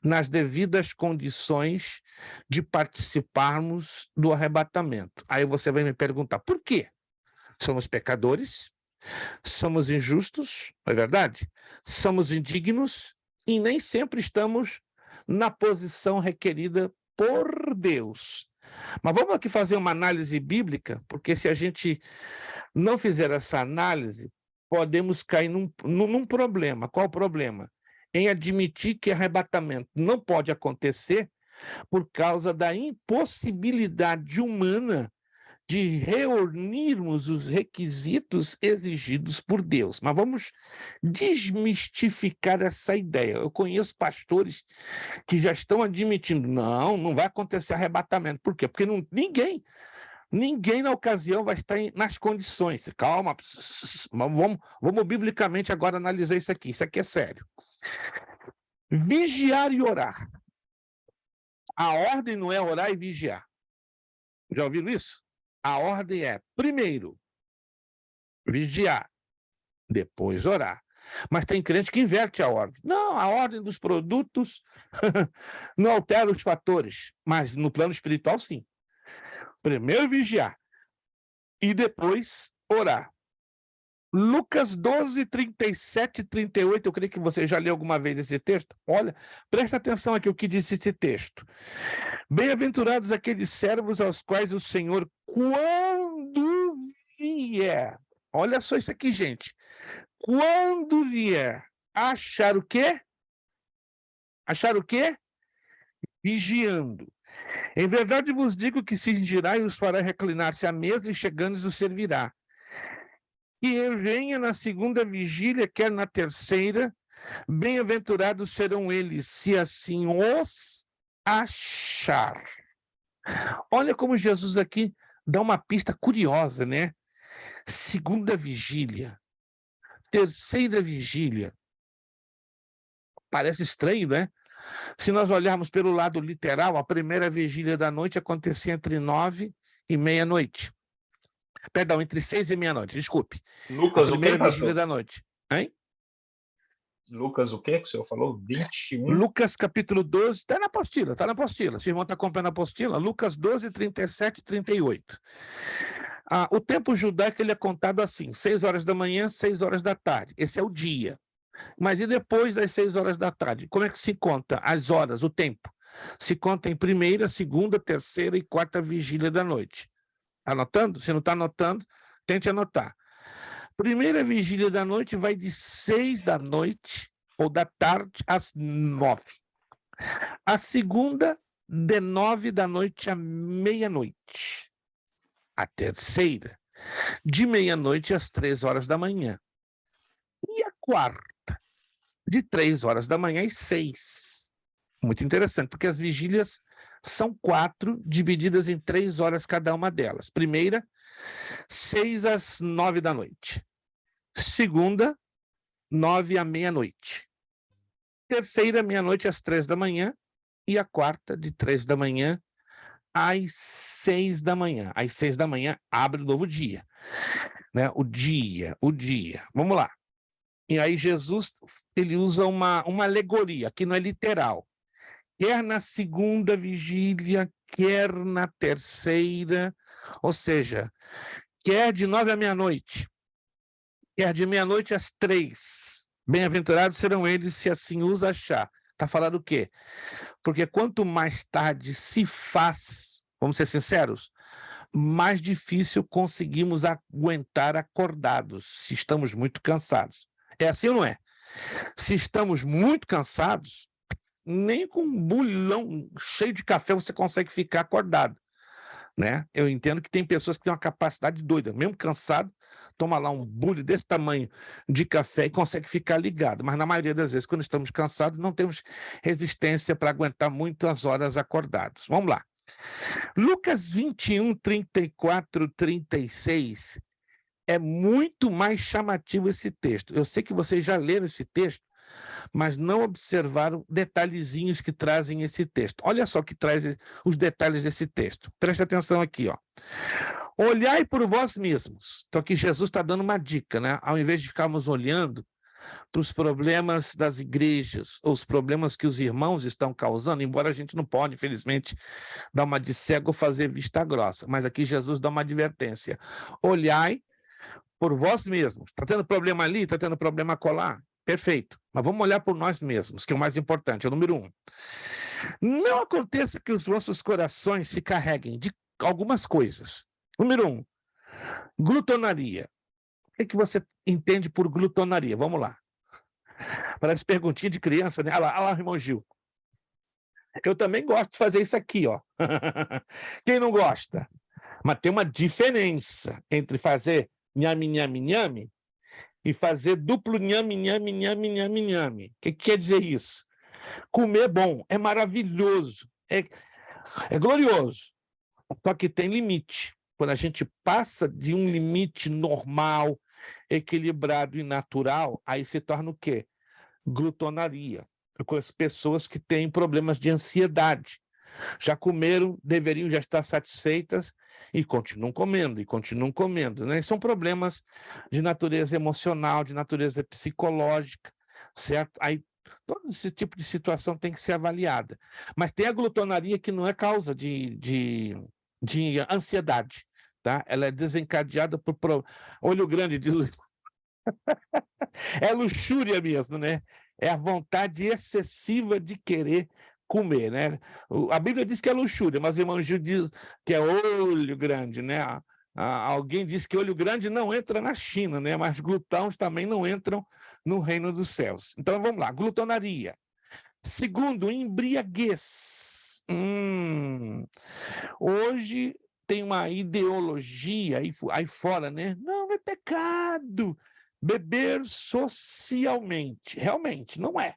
nas devidas condições de participarmos do arrebatamento. Aí você vai me perguntar, por quê? Somos pecadores, somos injustos, não é verdade? Somos indignos e nem sempre estamos na posição requerida por Deus. Mas vamos aqui fazer uma análise bíblica, porque se a gente não fizer essa análise, podemos cair num problema. Qual o problema? Em admitir que arrebatamento não pode acontecer por causa da impossibilidade humana de reunirmos os requisitos exigidos por Deus. Mas vamos desmistificar essa ideia. Eu conheço pastores que já estão admitindo, não vai acontecer arrebatamento. Por quê? Porque ninguém na ocasião vai estar nas condições. Calma, vamos biblicamente agora analisar isso aqui. Isso aqui é sério. Vigiar e orar. A ordem não é orar e vigiar. Já ouviram isso? A ordem é, primeiro, vigiar, depois orar. Mas tem crente que inverte a ordem. Não, a ordem dos produtos não altera os fatores, mas no plano espiritual, sim. Primeiro vigiar e depois orar. Lucas 12, 37 e 38, eu creio que você já leu alguma vez esse texto. Olha, presta atenção aqui o que diz esse texto. Bem-aventurados aqueles servos aos quais o Senhor, quando vier, olha só isso aqui, gente. Quando vier, achar o quê? Achar o quê? Vigiando. Em verdade vos digo que se dirá e os fará reclinar-se à mesa e chegando os servirá. E venha na segunda vigília, quer na terceira, bem-aventurados serão eles, se assim os achar. Olha como Jesus aqui dá uma pista curiosa, né? Segunda vigília, terceira vigília. Parece estranho, né? Se nós olharmos pelo lado literal, a primeira vigília da noite acontecia entre 9 e meia-noite. Perdão, entre 6 e meia-noite, desculpe. Lucas, a primeira vigília da noite. Hein? Lucas, o que o senhor falou? 21? Lucas, capítulo 12, está na apostila. Se o irmão está acompanhando a apostila, Lucas 12, 37 e 38. O tempo judaico ele é contado assim, 6 horas da manhã, 6 horas da tarde. Esse é o dia. Mas e depois das 6 horas da tarde? Como é que se conta as horas, o tempo? Se conta em primeira, segunda, terceira e quarta vigília da noite. Anotando? Se não está anotando, tente anotar. Primeira vigília da noite vai de 6 da noite ou da tarde às 9. A segunda, de 9 da noite à meia-noite. A terceira, de meia-noite às 3 horas da manhã. E a quarta, de 3 horas da manhã às 6. Muito interessante, porque as vigílias são 4, divididas em 3 horas cada uma delas. Primeira, 6 às 9 da noite. Segunda, 9 à meia-noite. Terceira, meia-noite às 3 da manhã. E a quarta, de 3 da manhã às 6 da manhã. Às 6 da manhã, abre o novo dia. Né? O dia. Vamos lá. E aí Jesus, ele usa uma alegoria, que não é literal. Quer na segunda vigília, quer na terceira, ou seja, quer de 9 à meia-noite, quer de meia-noite às 3. Bem-aventurados serão eles, se assim os achar. Está falando o quê? Porque quanto mais tarde se faz, vamos ser sinceros, mais difícil conseguimos aguentar acordados, se estamos muito cansados. É assim ou não é? Se estamos muito cansados, nem com um bulhão cheio de café você consegue ficar acordado, né? Eu entendo que tem pessoas que têm uma capacidade doida, mesmo cansado, toma lá um bulho desse tamanho de café e consegue ficar ligado, mas na maioria das vezes, quando estamos cansados, não temos resistência para aguentar muitas horas acordados. Vamos lá. Lucas 21, 34, 36 é muito mais chamativo esse texto. Eu sei que vocês já leram esse texto, mas não observaram detalhezinhos que trazem esse texto. Olha só que traz os detalhes desse texto. Preste atenção aqui, ó. Olhai por vós mesmos. Então aqui Jesus está dando uma dica, né? Ao invés de ficarmos olhando para os problemas das igrejas, ou os problemas que os irmãos estão causando, embora a gente não pode, infelizmente, dar uma de cego ou fazer vista grossa, mas aqui Jesus dá uma advertência. Olhai por vós mesmos. Está tendo problema ali? Está tendo problema acolá? Perfeito. Mas vamos olhar por nós mesmos, que é o mais importante, é o número 1. Não aconteça que os vossos corações se carreguem de algumas coisas. Número 1, glutonaria. O que você entende por glutonaria? Vamos lá. Parece perguntinha de criança, né? Olha lá, irmão Gil. Eu também gosto de fazer isso aqui, ó. Quem não gosta? Mas tem uma diferença entre fazer nhame, nhame, nhame e fazer duplo nhame, nhame, nhame, nhame, nhame. O que quer dizer isso? Comer é bom, é maravilhoso, é glorioso, só que tem limite. Quando a gente passa de um limite normal, equilibrado e natural, aí se torna o quê? Glutonaria. Eu conheço pessoas que têm problemas de ansiedade. Já comeram, deveriam já estar satisfeitas e continuam comendo, né? São problemas de natureza emocional, de natureza psicológica, certo? Aí todo esse tipo de situação tem que ser avaliada. Mas tem a glutonaria que não é causa de ansiedade, tá? Ela é desencadeada por olho grande, diz... é luxúria mesmo, né? É a vontade excessiva de querer comer, né? A Bíblia diz que é luxúria, mas o irmão Gil diz que é olho grande, né? Alguém diz que olho grande não entra na China, né? Mas glutões também não entram no reino dos céus. Então, vamos lá, glutonaria. Segundo, embriaguez. Hoje tem uma ideologia aí fora, né? Não, é pecado beber socialmente. Realmente, não é.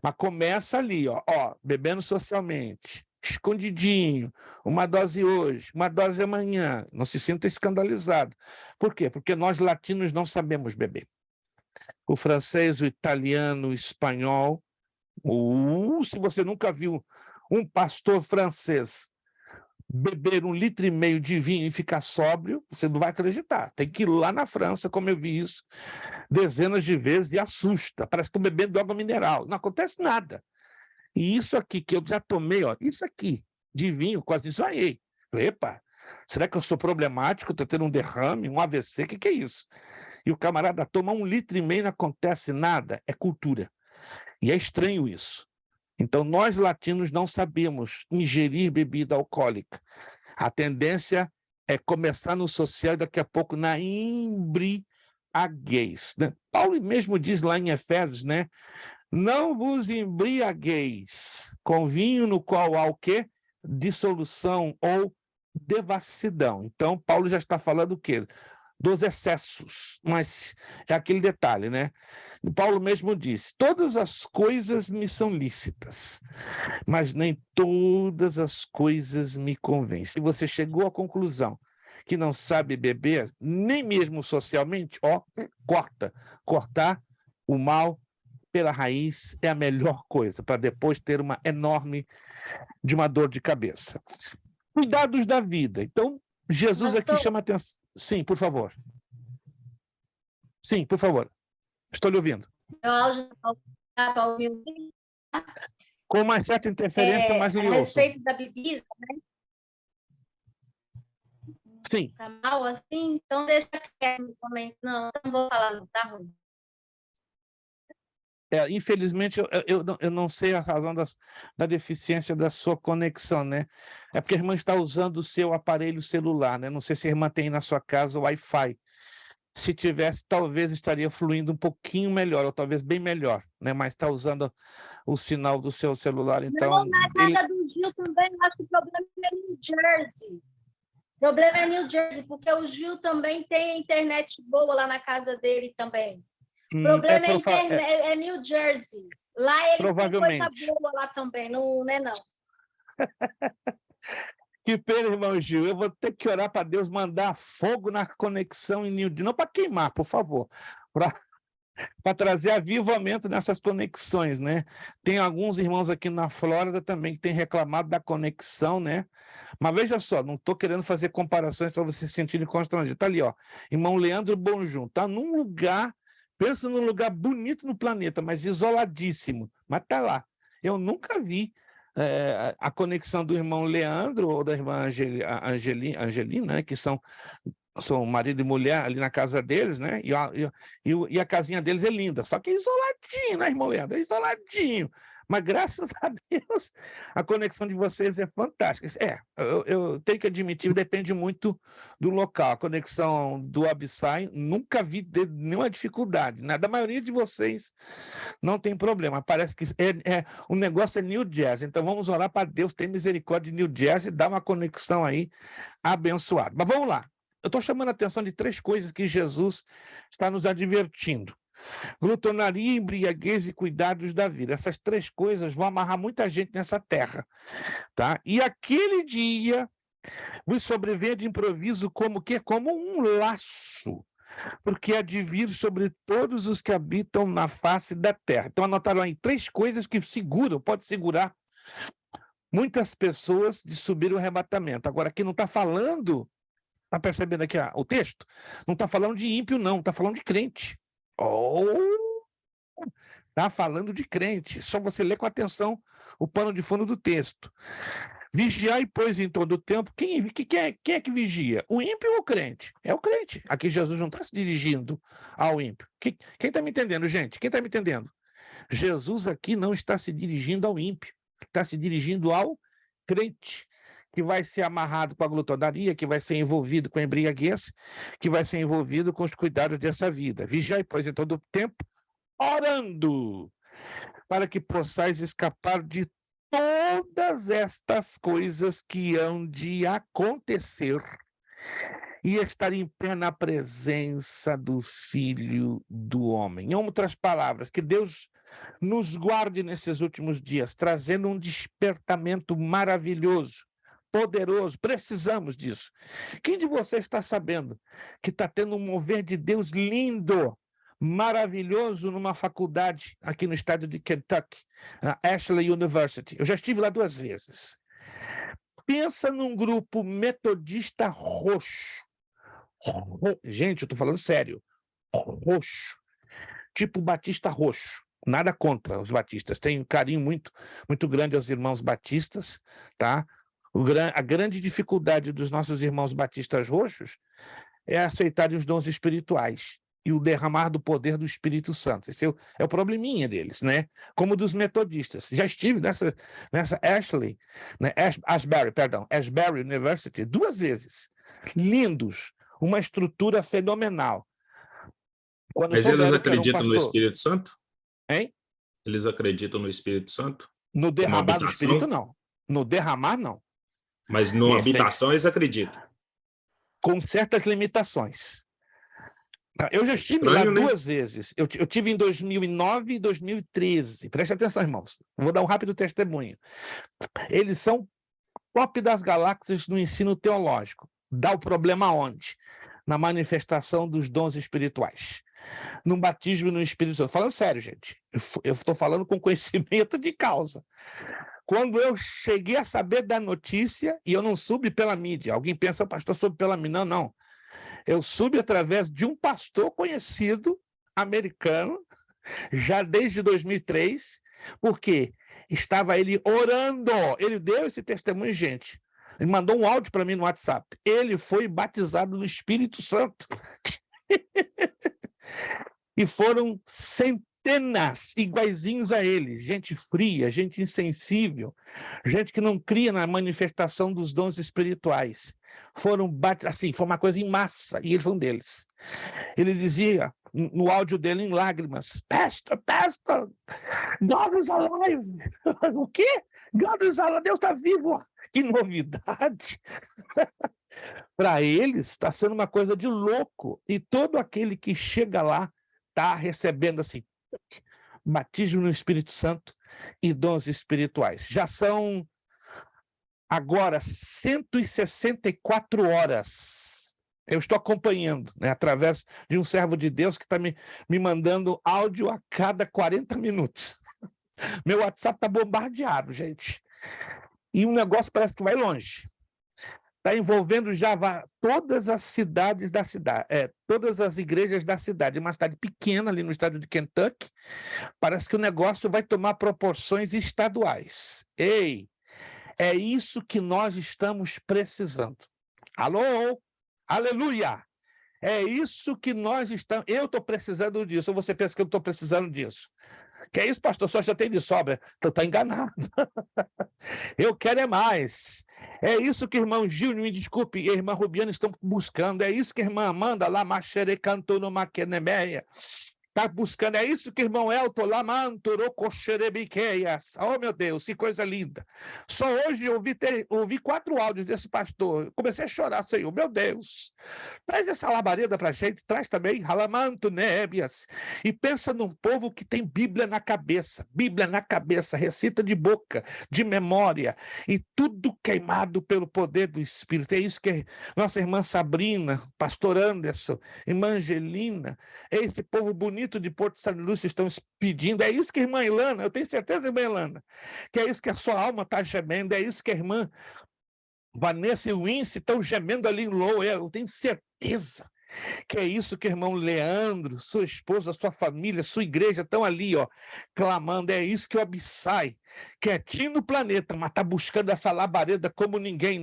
Mas começa ali, ó, bebendo socialmente, escondidinho, uma dose hoje, uma dose amanhã. Não se sinta escandalizado. Por quê? Porque nós latinos não sabemos beber. O francês, o italiano, o espanhol. Se você nunca viu um pastor francês beber 1,5 litro de vinho e ficar sóbrio, você não vai acreditar. Tem que ir lá na França, como eu vi isso dezenas de vezes, e assusta. Parece que estou bebendo água mineral. Não acontece nada. E isso aqui que eu já tomei, ó, isso aqui, de vinho, quase desmaiei. Falei, epa, será que eu sou problemático? Estou tendo um derrame, um AVC, o que é isso? E o camarada toma 1,5 litro e não acontece nada. É cultura. E é estranho isso. Então, nós latinos não sabemos ingerir bebida alcoólica. A tendência é começar no social e daqui a pouco na embriaguez, né? Paulo mesmo diz lá em Efésios, né? Não vos embriagueis com vinho no qual há o quê? Dissolução ou devassidão. Então, Paulo já está falando o quê? Dos excessos, mas é aquele detalhe, né? Paulo mesmo disse, todas as coisas me são lícitas, mas nem todas as coisas me convêm. Se você chegou à conclusão que não sabe beber, nem mesmo socialmente, cortar o mal pela raiz é a melhor coisa, para depois ter uma dor de cabeça. Cuidados da vida. Então, Jesus aqui chama atenção. Sim, por favor. Sim, por favor. Estou lhe ouvindo. Meu áudio está com uma certa interferência, mas lhe ouço. A respeito da bebida, né? Sim. Tá mal assim? Então deixa quieto no comentário. Não vou falar, não, tá ruim. Infelizmente, eu não sei a razão da deficiência da sua conexão, né? É porque a irmã está usando o seu aparelho celular, né? Não sei se a irmã tem na sua casa o Wi-Fi. Se tivesse, talvez estaria fluindo um pouquinho melhor, ou talvez bem melhor, né? Mas está usando o sinal do seu celular, então... Não, na casa do Gil também, acho que o problema é New Jersey. O problema é New Jersey, porque o Gil também tem internet boa lá na casa dele também. O problema é New Jersey. Lá ele provavelmente tem coisa boa lá também, não é não. Que pena, irmão Gil. Eu vou ter que orar para Deus mandar fogo na conexão em New Jersey. Não para queimar, por favor. Para trazer avivamento nessas conexões, né? Tem alguns irmãos aqui na Flórida também que têm reclamado da conexão, né? Mas veja só, não estou querendo fazer comparações para vocês se sentirem constrangidos. Está ali, ó. Irmão Leandro Bonjum. Está num lugar, pensa num lugar bonito no planeta, mas isoladíssimo. Mas está lá. Eu nunca vi a conexão do irmão Leandro ou da irmã Angelina, né, que são são marido e mulher ali na casa deles, né? E a casinha deles é linda, só que é isoladinho, né, irmão Leandro? É isoladinho. Mas, graças a Deus, a conexão de vocês é fantástica. Eu tenho que admitir, depende muito do local. A conexão do Abissai, nunca vi nenhuma dificuldade, né? Da maioria de vocês não tem problema. Parece que o negócio é New Jersey. Então, vamos orar para Deus ter misericórdia de New Jersey e dar uma conexão aí abençoada. Mas vamos lá. Eu estou chamando a atenção de 3 coisas que Jesus está nos advertindo. Glutonaria, embriaguez e cuidados da vida. Essas 3 coisas vão amarrar muita gente nessa terra, tá? E aquele dia vos sobreveio de improviso como um laço, porque há de vir sobre todos os que habitam na face da terra. Então anotaram aí 3 coisas que pode segurar muitas pessoas de subir o arrebatamento. Agora, aqui não está falando, está percebendo aqui o texto? Não está falando de ímpio, não, está falando de crente. Está falando de crente. Só você ler com atenção o pano de fundo do texto. Vigiai, pois, em todo o tempo. Quem é que vigia? O ímpio ou o crente? É o crente. Aqui Jesus não está se dirigindo ao ímpio. Quem está me entendendo, gente? Quem está me entendendo? Jesus aqui não está se dirigindo ao ímpio. Está se dirigindo ao crente, que vai ser amarrado com a glutonaria, que vai ser envolvido com a embriaguez, que vai ser envolvido com os cuidados dessa vida. Vigiai, pois, em todo o tempo, orando, para que possais escapar de todas estas coisas que hão de acontecer e estar em pé na presença do Filho do Homem. Em outras palavras, que Deus nos guarde nesses últimos dias, trazendo um despertamento maravilhoso, poderoso. Precisamos disso. Quem de vocês está sabendo que está tendo um mover de Deus lindo, maravilhoso, numa faculdade aqui no estado de Kentucky, a Ashley University? Eu já estive lá 2 vezes. Pensa num grupo metodista roxo. Gente, eu estou falando sério. Roxo. Tipo Batista roxo. Nada contra os batistas. Tenho um carinho muito, muito grande aos irmãos batistas, tá? A grande dificuldade dos nossos irmãos batistas roxos é aceitarem os dons espirituais e o derramar do poder do Espírito Santo. Esse é o probleminha deles, né? Como dos metodistas. Já estive nessa Ashley, né? Asbury University 2 vezes. Lindos, uma estrutura fenomenal. Mas eles acreditam no Espírito Santo? Hein? Eles acreditam no Espírito Santo? No derramar do Espírito, não. No derramar, não. Mas na habitação eles acreditam? Com certas limitações. Eu já estive lá 2 vezes. Eu tive em 2009 e 2013. Preste atenção, irmãos. Vou dar um rápido testemunho. Eles são top das galáxias no ensino teológico. Dá o problema onde? Na manifestação dos dons espirituais. No batismo no Espírito Santo. Falando sério, gente. Eu estou falando com conhecimento de causa. Quando eu cheguei a saber da notícia, e eu não soube pela mídia, alguém pensa, o pastor soube pela mídia. Não. Eu soube através de um pastor conhecido, americano, já desde 2003, porque estava ele orando. Ele deu esse testemunho, gente. Ele mandou um áudio para mim no WhatsApp. Ele foi batizado no Espírito Santo. E foram centenas iguaizinhos a ele, gente fria, gente insensível, gente que não cria na manifestação dos dons espirituais. Foram assim, foi uma coisa em massa, e ele foi um deles. Ele dizia no áudio dele em lágrimas: Pastor, God is alive. O quê? God is alive, Deus está vivo. Que novidade! Para eles está sendo uma coisa de louco, e todo aquele que chega lá está recebendo assim, batismo no Espírito Santo e dons espirituais. Já são agora 164 horas. Eu estou acompanhando, né, através de um servo de Deus que está me mandando áudio a cada 40 minutos. Meu WhatsApp está bombardeado, gente. E o negócio parece que vai longe. Está envolvendo já todas as cidades da cidade, todas as igrejas da cidade. Uma cidade pequena ali no estado de Kentucky. Parece que o negócio vai tomar proporções estaduais. Ei, é isso que nós estamos precisando. Alô? Aleluia! É isso que nós estamos... Eu estou precisando disso, ou você pensa que eu estou precisando disso? Que é isso, pastor? Só já tem de sobra. Então está enganado. Eu quero é mais. É isso que o irmão Gil, me desculpe, e a irmã Rubiana estão buscando. É isso que a irmã Amanda, lá, Machere cantou no Maquenemeia, está buscando. É isso que o irmão Elton, lá, Mantorocoxerebiqueias. Oh, meu Deus, que coisa linda. Só hoje eu ouvi 4 áudios desse pastor. Eu comecei a chorar, Senhor, meu Deus. Traz essa labareda para a gente, traz também, Ralamanto Nébias. E pensa num povo que tem Bíblia na cabeça, recita de boca, de memória, e tudo queimado pelo poder do Espírito. É isso que nossa irmã Sabrina, pastor Anderson, irmã Angelina, esse povo bonito de Porto São Lúcio estão pedindo. É isso que a irmã Ilana, eu tenho certeza, irmã Ilana, que é isso que a sua alma está gemendo, é isso que a irmã Vanessa e o Wince estão gemendo ali em Low. Eu tenho certeza que é isso que o irmão Leandro, sua esposa, sua família, sua igreja estão ali, ó, clamando. É isso que o Abissai, quietinho no planeta, mas está buscando essa labareda como ninguém.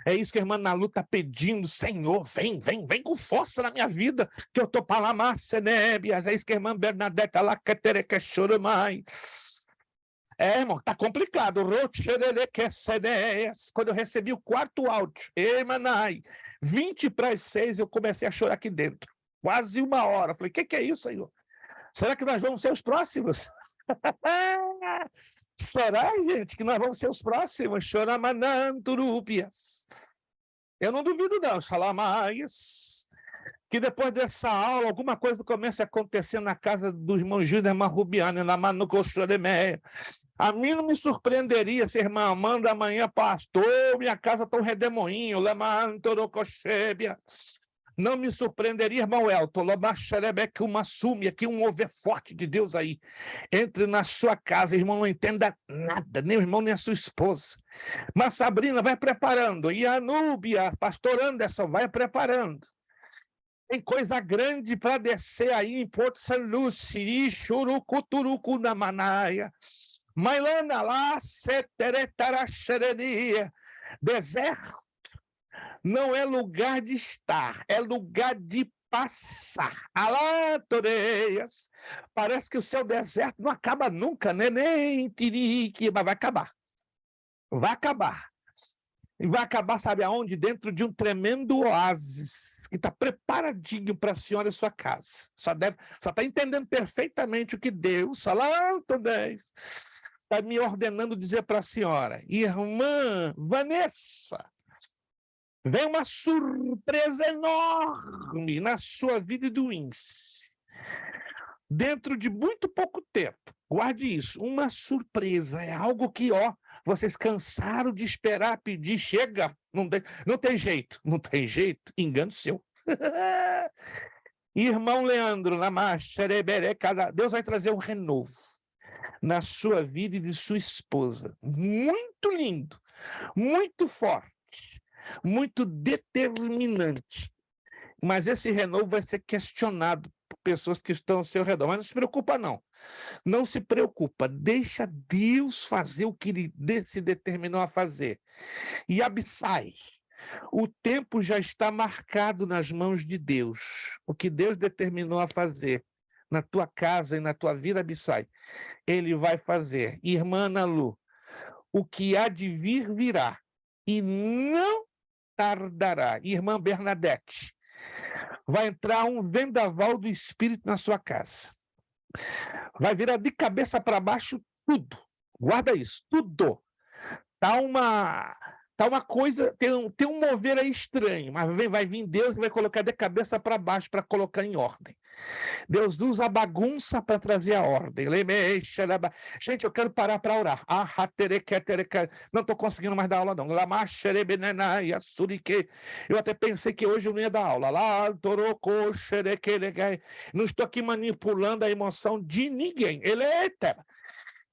É isso que a irmã Nalu está pedindo. Senhor, vem com força na minha vida, que eu estou para lá, Marcenébias. É isso que a irmã Bernadette lá que chora mais. É, irmão, tá complicado. Quando eu recebi o 4º áudio, 20 para as 6, eu comecei a chorar aqui dentro. Quase 1 hora. Falei, o que é isso, Senhor? Será que nós vamos ser os próximos? Será, gente, que nós vamos ser os próximos? Choramananturupias. Eu não duvido, não, Xalamaias, que depois dessa aula, alguma coisa comece a acontecer na casa do irmão Gil e da irmã Rubiana, na Manucochoremeia. A mim não me surpreenderia se a irmã Amanda amanhã, pastor, minha casa está um redemoinho, não me surpreenderia, irmão Elton, que uma sume aqui, um mover forte de Deus aí, entre na sua casa, irmão, não entenda nada, nem o irmão, nem a sua esposa. Mas Sabrina, vai preparando, e a Núbia, pastor Anderson, vai preparando. Tem coisa grande para descer aí em Porto São Lúcio, e Churucuturucu na Manaia. Mailana lá, Seteretaraxerenia. Deserto não é lugar de estar, é lugar de passar. Alá, Toreias. Parece que o seu deserto não acaba nunca, né? Nem tirique, mas vai acabar. Vai acabar. E vai acabar, sabe aonde? Dentro de um tremendo oásis que está preparadinho para a senhora e sua casa. Só está entendendo perfeitamente o que Deus, está me ordenando dizer para a senhora. Irmã Vanessa, vem uma surpresa enorme na sua vida e do Wince. Dentro de muito pouco tempo. Guarde isso, uma surpresa, é algo que, ó, vocês cansaram de esperar, pedir, chega, não tem jeito, engano seu. Irmão Leandro, Deus vai trazer um renovo na sua vida e de sua esposa, muito lindo, muito forte, muito determinante, mas esse renovo vai ser questionado por pessoas que estão ao seu redor, mas não se preocupa não se preocupa, deixa Deus fazer o que ele se determinou a fazer. E Abissai, o tempo já está marcado nas mãos de Deus, o que Deus determinou a fazer na tua casa e na tua vida, Abissai, ele vai fazer. Irmã Ana Lu, o que há de vir, virá, e não tardará. Irmã Bernadette, vai entrar um vendaval do Espírito na sua casa. Vai virar de cabeça para baixo tudo. Guarda isso, tudo. Tá uma coisa, tem um mover aí estranho, mas vai vir Deus que vai colocar de cabeça para baixo para colocar em ordem. Deus usa a bagunça para trazer a ordem. Gente, eu quero parar para orar. Não estou conseguindo mais dar aula, não. Eu até pensei que hoje eu não ia dar aula. Não estou aqui manipulando a emoção de ninguém.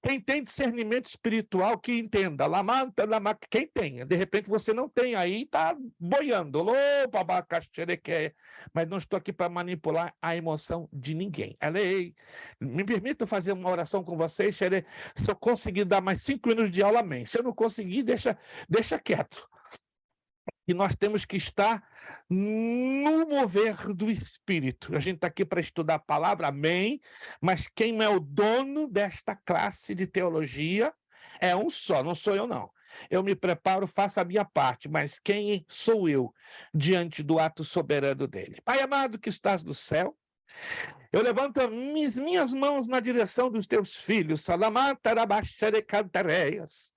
Quem tem discernimento espiritual que entenda. Quem tem. De repente você não tem, aí está boiando. Mas não estou aqui para manipular a emoção de ninguém. Me permita fazer uma oração com vocês. Se eu conseguir dar mais 5 minutos de aula, amém. Se eu não conseguir, deixa quieto. E nós temos que estar no mover do Espírito. A gente está aqui para estudar a palavra, amém, mas quem é o dono desta classe de teologia é um só, não sou eu não. Eu me preparo, faço a minha parte, mas quem sou eu diante do ato soberano dele? Pai amado que estás no céu, eu levanto as minhas mãos na direção dos teus filhos, Salamatarabaxerecantareias.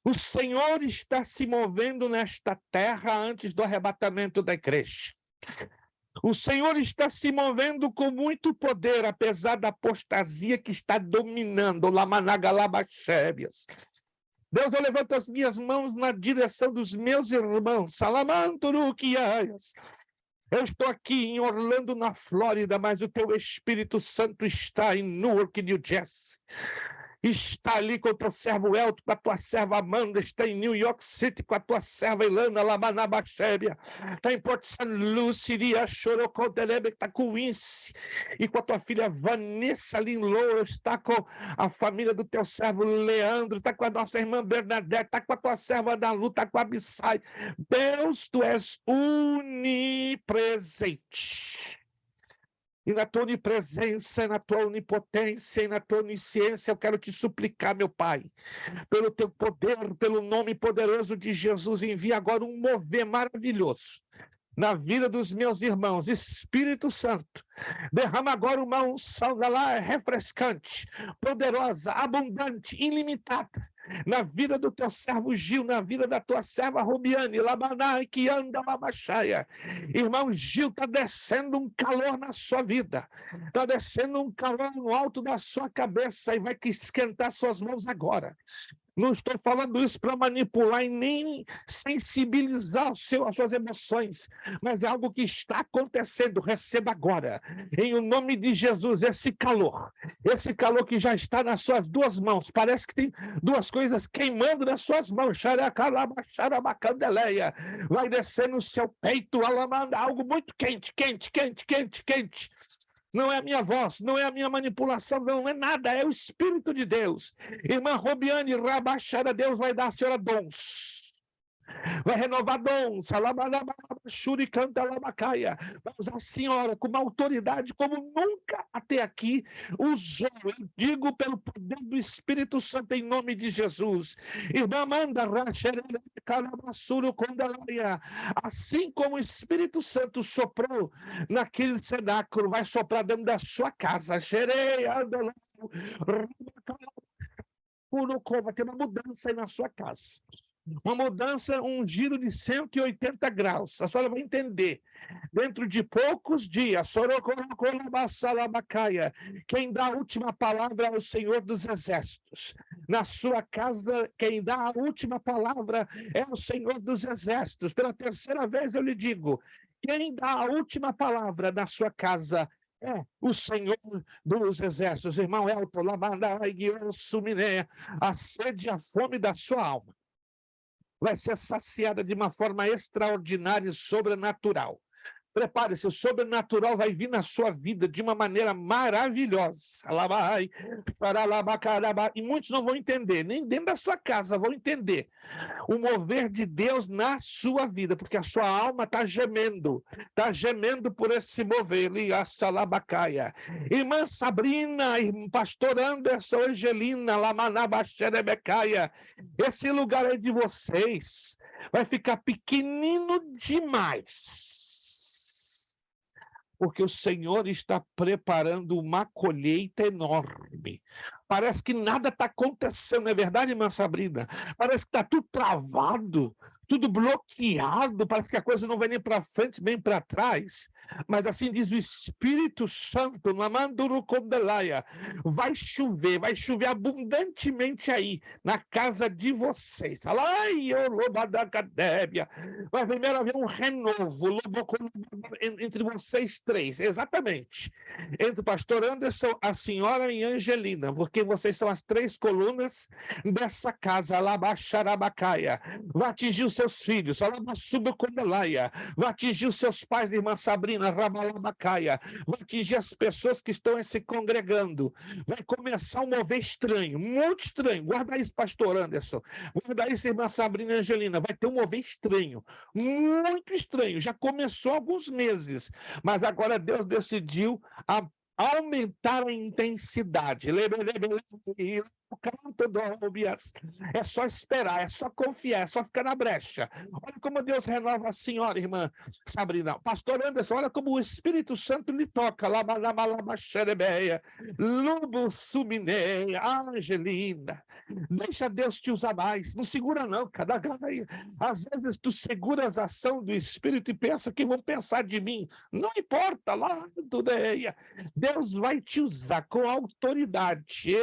O Senhor está se movendo nesta terra antes do arrebatamento da igreja. O Senhor está se movendo com muito poder, apesar da apostasia que está dominando. Lamanagalabaxébias. Deus, eu levanto as minhas mãos na direção dos meus irmãos. Salamanturuquiaias. Eu estou aqui em Orlando, na Flórida, mas o teu Espírito Santo está em Newark, New Jersey. Está ali com o teu servo Elton, com a tua serva Amanda, está em New York City com a tua serva Ilana Lamanabaxébia, está em Port St. Lucie, Chorocotelebe, está com o Ince, e com a tua filha Vanessa ali em Louro, está com a família do teu servo Leandro, está com a nossa irmã Bernadette, está com a tua serva Dalu, está com a Bissai. Deus, tu és onipresente. E na tua onipresença, na tua onipotência e na tua onisciência, eu quero te suplicar, meu Pai, pelo teu poder, pelo nome poderoso de Jesus, envia agora um mover maravilhoso na vida dos meus irmãos. Espírito Santo, derrama agora uma unção refrescante, poderosa, abundante, ilimitada, na vida do teu servo Gil, na vida da tua serva Rubiane, Labanai, que anda Labaxaia. Irmão Gil, está descendo um calor na sua vida, está descendo um calor no alto da sua cabeça e vai esquentar suas mãos agora. Não estou falando isso para manipular e nem sensibilizar as suas emoções, mas é algo que está acontecendo. Receba agora, em o nome de Jesus, esse calor que já está nas suas duas mãos. Parece que tem duas coisas queimando nas suas mãos. Xaracalabaxarabacandeleia. Vai descer no seu peito, algo muito quente, quente, quente, quente, quente. Não é a minha voz, não é a minha manipulação, não é nada, é o Espírito de Deus. Irmã Robiane Rabaxara, Deus vai dar à senhora dons. Vai renovar dons. Vai usar a senhora com uma autoridade como nunca até aqui usou. Eu digo pelo poder do Espírito Santo em nome de Jesus. Irmã Amanda, assim como o Espírito Santo soprou naquele cenáculo, vai soprar dentro da sua casa. Vai ter uma mudança aí na sua casa. Uma mudança, um giro de 180 graus. A senhora vai entender. Dentro de poucos dias, quem dá a última palavra é o Senhor dos Exércitos. Na sua casa, quem dá a última palavra é o Senhor dos Exércitos. Pela terceira vez eu lhe digo, quem dá a última palavra na sua casa é o Senhor dos Exércitos. Irmão Elton, a sede e a fome da sua alma vai ser saciada de uma forma extraordinária e sobrenatural. Prepare-se, o sobrenatural vai vir na sua vida de uma maneira maravilhosa. E muitos não vão entender, nem dentro da sua casa vão entender o mover de Deus na sua vida, porque a sua alma está gemendo por esse mover. Irmã Sabrina, pastor Anderson, Angelina, esse lugar aí de vocês vai ficar pequenino demais. Porque o Senhor está preparando uma colheita enorme. Parece que nada está acontecendo, não é verdade, irmã Sabrina? Parece que está tudo travado, tudo bloqueado, parece que a coisa não vai nem para frente, nem para trás. Mas assim diz o Espírito Santo, no Amandurukondelaia, vai chover abundantemente aí, na casa de vocês. Vai primeiro haver um renovo entre vocês três, exatamente. Entre o pastor Anderson, a senhora e Angelina, porque vocês são as três colunas dessa casa, Labaxarabacaia. Vai atingir os seus filhos, vai atingir os seus pais, irmã Sabrina, Rabalabacaia, vai atingir as pessoas que estão se congregando, vai começar um mover estranho, muito estranho. Guarda isso, pastor Anderson, guarda isso, irmã Sabrina e Angelina, vai ter um mover estranho, muito estranho, já começou há alguns meses, mas agora Deus decidiu aumentar a intensidade. É só esperar, é só confiar, é só ficar na brecha. Olha como Deus renova a senhora, irmã Sabrina. Pastor Anderson, olha como o Espírito Santo lhe toca. Lubo Sumineia, Angelina. Deixa Deus te usar mais. Não segura não, cada aí. Às vezes tu seguras a ação do Espírito e pensa que vão pensar de mim. Não importa, lá tudo é. Deus vai te usar com autoridade.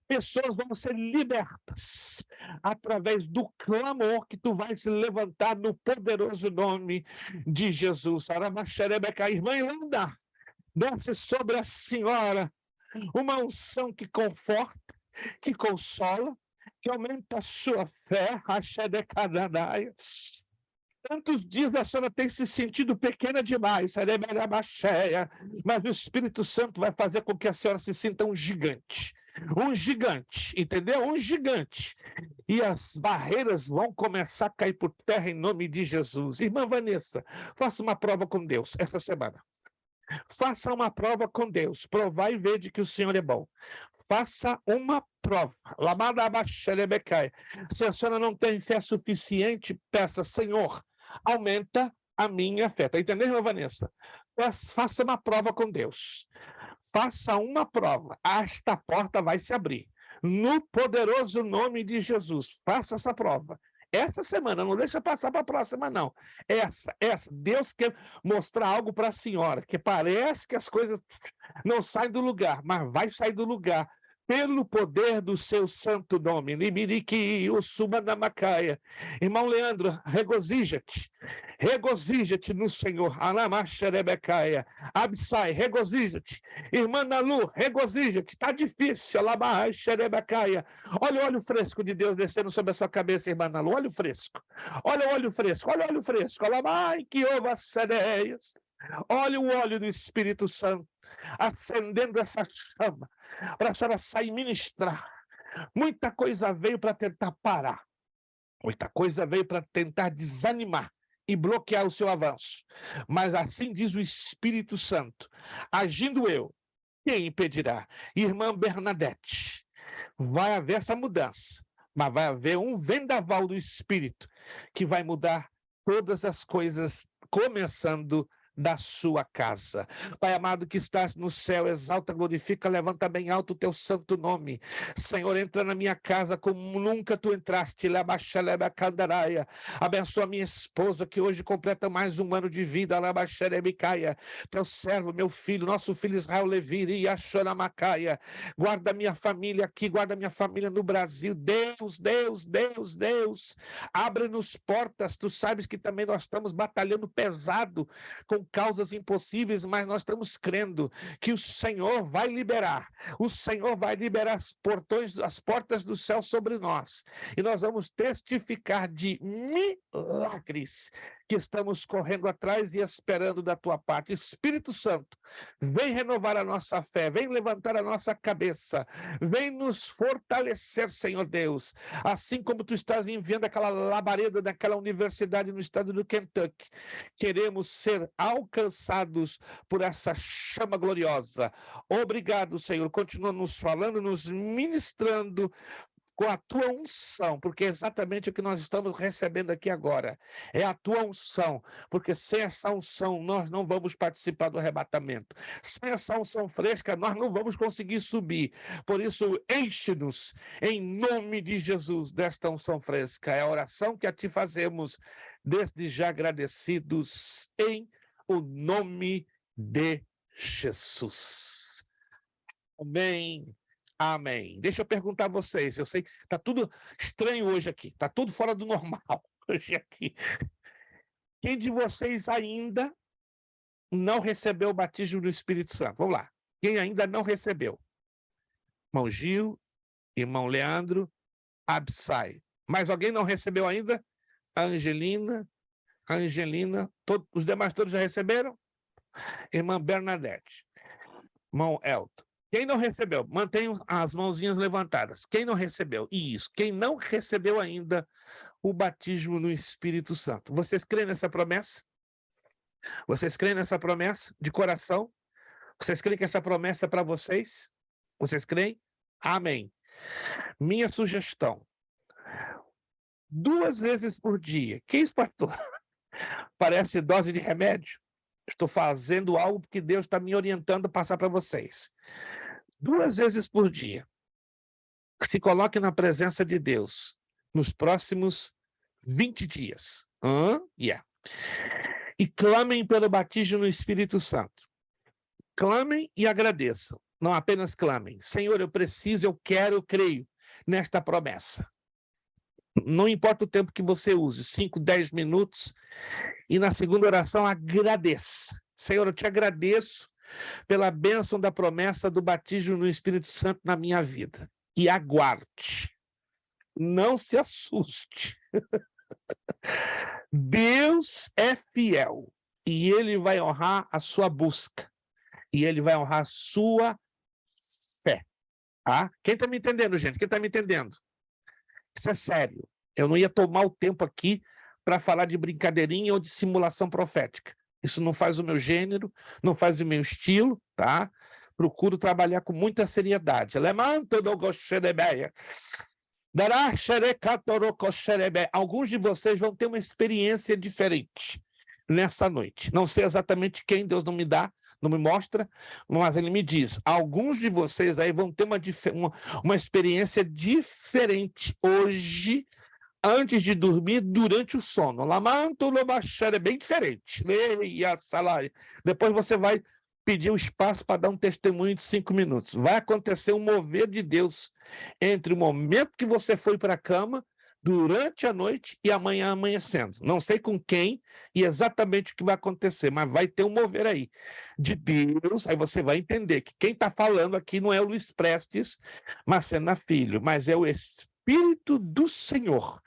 Pessoas vão ser libertas através do clamor que tu vai se levantar no poderoso nome de Jesus. Irmã Irlanda, desce sobre a senhora uma unção que conforta, que consola, que aumenta a sua fé. Tantos dias a senhora tem se sentido pequena demais, mas o Espírito Santo vai fazer com que a senhora se sinta um gigante, entendeu? Um gigante. E as barreiras vão começar a cair por terra em nome de Jesus. Irmã Vanessa, faça uma prova com Deus essa semana. Faça uma prova com Deus. Provar e ver de que o Senhor é bom. Faça uma prova. Se a senhora não tem fé suficiente, peça, Senhor, aumenta a minha fé. Está entendendo, Vanessa? Faça uma prova com Deus. Faça uma prova. Esta porta vai se abrir. No poderoso nome de Jesus. Faça essa prova. Essa semana, não deixa passar para a próxima, não. Essa. Deus quer mostrar algo para a senhora, que parece que as coisas não saem do lugar, mas vai sair do lugar, pelo poder do seu santo nome. Irmão Leandro, regozija-te. Regozija-te no Senhor. Absai, regozija-te. Irmã Nalu, regozija-te. Está difícil. Olha o óleo fresco de Deus descendo sobre a sua cabeça, irmã Nalu. Olha o fresco. Olha o óleo fresco. Olha o óleo fresco. Olha o óleo do Espírito Santo acendendo essa chama para a senhora sair e ministrar. Muita coisa veio para tentar parar. Muita coisa veio para tentar desanimar e bloquear o seu avanço. Mas assim diz o Espírito Santo: agindo eu, quem impedirá? Irmã Bernadette, vai haver essa mudança, mas vai haver um vendaval do Espírito que vai mudar todas as coisas, começando da sua casa. Pai amado que estás no céu, exalta, glorifica, levanta bem alto o teu santo nome. Senhor, entra na minha casa como nunca tu entraste. Abençoa minha esposa que hoje completa mais um ano de vida. Teu servo, meu filho, nosso filho Israel Levi, guarda minha família aqui, guarda minha família no Brasil. Deus, abre-nos portas. Tu sabes que também nós estamos batalhando pesado com causas impossíveis, mas nós estamos crendo que o Senhor vai liberar. O Senhor vai liberar as portas do céu sobre nós. E nós vamos testificar de milagres que estamos correndo atrás e esperando da tua parte. Espírito Santo, vem renovar a nossa fé, vem levantar a nossa cabeça, vem nos fortalecer, Senhor Deus. Assim como tu estás enviando aquela labareda daquela universidade no estado do Kentucky, queremos ser alcançados por essa chama gloriosa. Obrigado, Senhor. Continua nos falando, nos ministrando com a tua unção, porque é exatamente o que nós estamos recebendo aqui agora. É a tua unção, porque sem essa unção nós não vamos participar do arrebatamento. Sem essa unção fresca nós não vamos conseguir subir. Por isso, enche-nos em nome de Jesus desta unção fresca. É a oração que a ti fazemos, desde já agradecidos em o nome de Jesus. Amém. Amém. Deixa eu perguntar a vocês, eu sei que está tudo estranho hoje aqui, está tudo fora do normal hoje aqui. Quem de vocês ainda não recebeu o batismo do Espírito Santo? Vamos lá. Quem ainda não recebeu? Irmão Gil, irmão Leandro, Absai. Mais alguém não recebeu ainda? a Angelina, os demais todos já receberam? Irmã Bernadette, irmão Elton. Quem não recebeu, mantenha as mãozinhas levantadas. Quem não recebeu? Isso. Quem não recebeu ainda o batismo no Espírito Santo. Vocês creem nessa promessa? Vocês creem nessa promessa de coração? Vocês creem que essa promessa é para vocês? Vocês creem? Amém. Minha sugestão: 2 vezes por dia. Que isso, pastor? Parece dose de remédio. Estou fazendo algo que Deus está me orientando a passar para vocês. 2 vezes por dia. Se coloque na presença de Deus nos próximos 20 dias. E clamem pelo batismo no Espírito Santo. Clamem e agradeçam. Não apenas clamem. Senhor, eu preciso, eu quero, eu creio nesta promessa. Não importa o tempo que você use, 5, 10 minutos. E na segunda oração, agradeça. Senhor, eu te agradeço pela bênção da promessa do batismo no Espírito Santo na minha vida. E aguarde. Não se assuste. Deus é fiel. E Ele vai honrar a sua busca. E Ele vai honrar a sua fé. Tá? Quem está me entendendo, gente? Quem está me entendendo? Isso é sério. Eu não ia tomar o tempo aqui para falar de brincadeirinha ou de simulação profética. Isso não faz o meu gênero, não faz o meu estilo, tá? Procuro trabalhar com muita seriedade. Alguns de vocês vão ter uma experiência diferente nessa noite. Não sei exatamente quem, Deus não me mostra, mas Ele me diz. Alguns de vocês aí vão ter uma experiência diferente hoje, antes de dormir, durante o sono. É bem diferente. Depois você vai pedir um espaço para dar um testemunho de 5 minutos. Vai acontecer um mover de Deus entre o momento que você foi para a cama, durante a noite e amanhã amanhecendo. Não sei com quem e exatamente o que vai acontecer, mas vai ter um mover aí de Deus. Aí você vai entender que quem está falando aqui não é o Luiz Prestes Macena Filho, mas é o Espírito do Senhor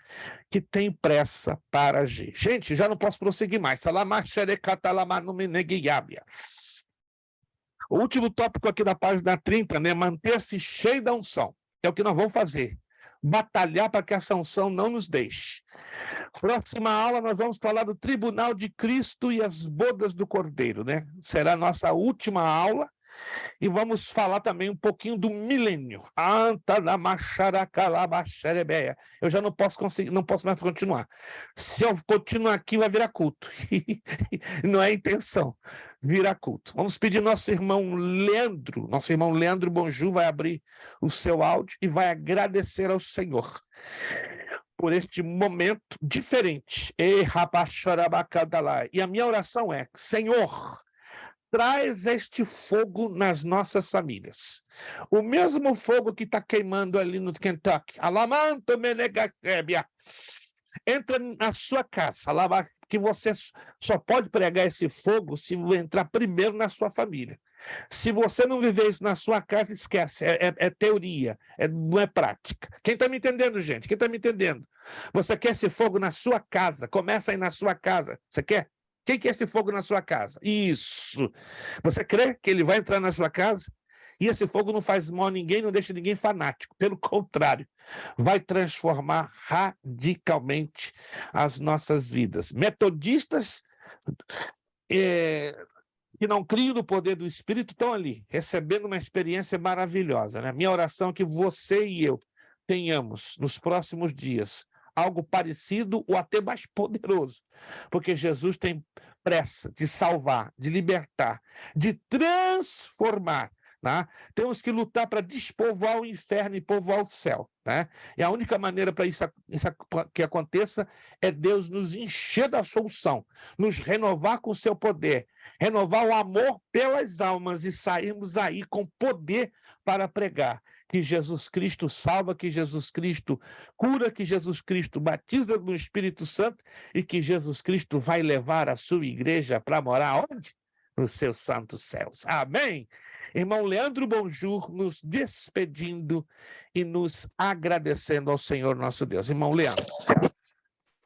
que tem pressa para agir. Gente, já não posso prosseguir mais. O último tópico aqui da página 30, né? Manter-se cheio da unção. É o que nós vamos fazer. Batalhar para que essa unção não nos deixe. Próxima aula, nós vamos falar do Tribunal de Cristo e as bodas do Cordeiro, né? Será a nossa última aula. E vamos falar também um pouquinho do milênio. Eu já não posso mais continuar. Se eu continuar aqui, vai virar culto. Não é a intenção, virar culto. Vamos pedir nosso irmão Leandro Bonjour vai abrir o seu áudio e vai agradecer ao Senhor por este momento diferente. E a minha oração é: Senhor, traz este fogo nas nossas famílias. O mesmo fogo que está queimando ali no Kentucky. Entra na sua casa, que você só pode pregar esse fogo se entrar primeiro na sua família. Se você não viver isso na sua casa, esquece. É teoria, não é prática. Quem está me entendendo, gente? Quem está me entendendo? Você quer esse fogo na sua casa? Começa aí na sua casa. Você quer? Quem quer esse fogo na sua casa? Isso. Você crê que ele vai entrar na sua casa? E esse fogo não faz mal a ninguém, não deixa ninguém fanático. Pelo contrário, vai transformar radicalmente as nossas vidas. Metodistas que não criam no poder do Espírito estão ali, recebendo uma experiência maravilhosa, né? Minha oração é que você e eu tenhamos, nos próximos dias, algo parecido ou até mais poderoso, porque Jesus tem pressa de salvar, de libertar, de transformar. Né? Temos que lutar para despovoar o inferno e povoar o céu. Né? E a única maneira para isso que aconteça é Deus nos encher da solução, nos renovar com o seu poder, renovar o amor pelas almas e sairmos aí com poder para pregar que Jesus Cristo salva, que Jesus Cristo cura, que Jesus Cristo batiza no Espírito Santo e que Jesus Cristo vai levar a sua igreja para morar onde? Nos seus santos céus. Amém? Irmão Leandro Bonjour, nos despedindo e nos agradecendo ao Senhor nosso Deus. Irmão Leandro.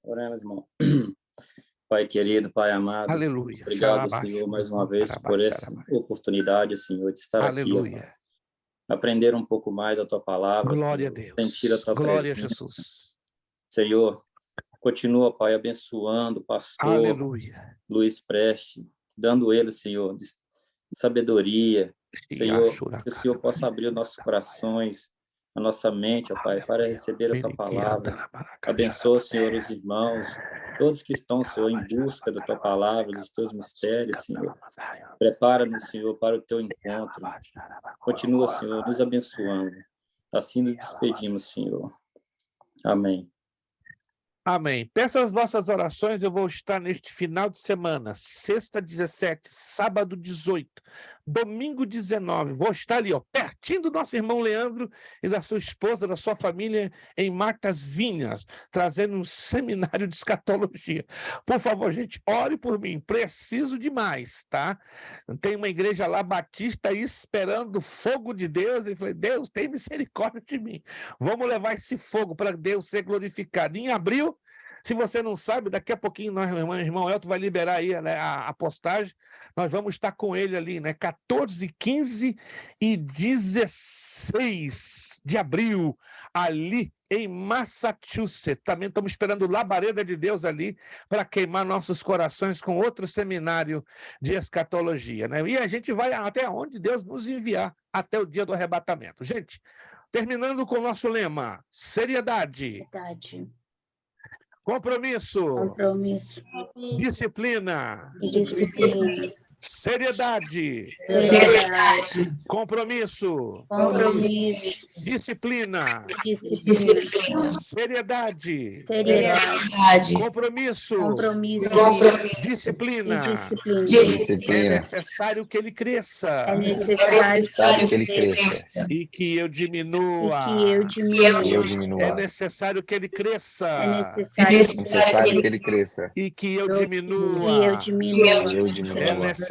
Oremos, irmão. Pai querido, Pai amado, Aleluia. obrigado, Senhor, mais uma vez por essa oportunidade, Senhor, de estar Aleluia. aqui, ó, aprender um pouco mais da Tua palavra, Glória Senhor, a Deus. sentir a Tua Glória presença. a Jesus. Senhor, continua, Pai, abençoando o pastor Aleluia. Luiz Preste, dando ele, Senhor, de sabedoria, Senhor, que o Senhor possa abrir os nossos corações, a nossa mente, ó Pai, para receber a Tua palavra. Abençoa, Senhor, os irmãos, todos que estão, Senhor, em busca da Tua palavra, dos Teus mistérios, Senhor. Prepara-nos, Senhor, para o Teu encontro. Continua, Senhor, nos abençoando. Assim nos despedimos, Senhor. Amém. Amém. Peço as vossas orações, eu vou estar neste final de semana, sexta 17, sábado 18, domingo 19, vou estar ali, ó, pertinho do nosso irmão Leandro e da sua esposa, da sua família, em Martas Vinhas, trazendo um seminário de escatologia. Por favor, gente, ore por mim, preciso demais, tá? Tem uma igreja lá, batista, aí esperando o fogo de Deus, e falei, Deus, tem misericórdia de mim. Vamos levar esse fogo para Deus ser glorificado. Em abril, se você não sabe, daqui a pouquinho nós, irmão Elton vai liberar aí, né, a postagem, nós vamos estar com ele ali, né, 14, 15 e 16 de abril, ali em Massachusetts. Também estamos esperando labareda de Deus ali para queimar nossos corações com outro seminário de escatologia, né? E a gente vai até onde Deus nos enviar, até o dia do arrebatamento. Gente, terminando com o nosso lema, seriedade. Verdade. Compromisso. Compromisso. Disciplina. Disciplina. Seriedade. Seriedade. Compromisso. Compromisso. Disciplina. Disciplina. Seriedade. Seriedade. Compromisso. Compromisso. Disciplina. Disciplina. É necessário que ele cresça. É necessário que ele cresça. E que eu diminua. diminua. É necessário que ele cresça. É necessário que ele cresça. E que eu diminua. que eu diminua. É necessário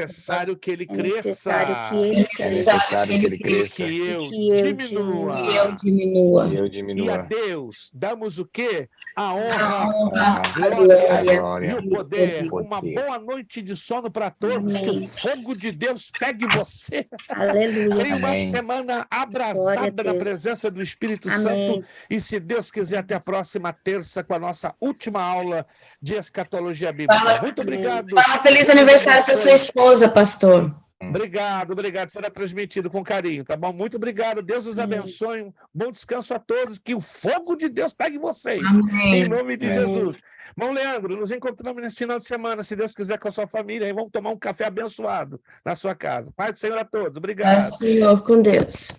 que ele cresça. É necessário que ele cresça. E que eu diminua. E eu E a diminua. Deus damos o quê? A honra, A a glória glória e o poder. e o Uma poder. boa noite de sono para todos. Amém. Que o fogo de Deus pegue você. Aleluia. Tenha uma Amém. semana Glória a abraçada na Deus. presença do Espírito Amém. Santo. E se Deus quiser, até a próxima terça com a nossa última aula de escatologia bíblica. Muito obrigado. Feliz aniversário para sua esposa, pastor. Obrigado. Será transmitido com carinho, tá bom? Muito obrigado. Deus os abençoe. Um bom descanso a todos. Que o fogo de Deus pegue vocês. Amém. Em nome de Amém. Jesus. Irmão Leandro, nos encontramos nesse final de semana, se Deus quiser, com a sua família. E vamos tomar um café abençoado na sua casa. Pai do Senhor a todos. Obrigado. Senhor, com Deus.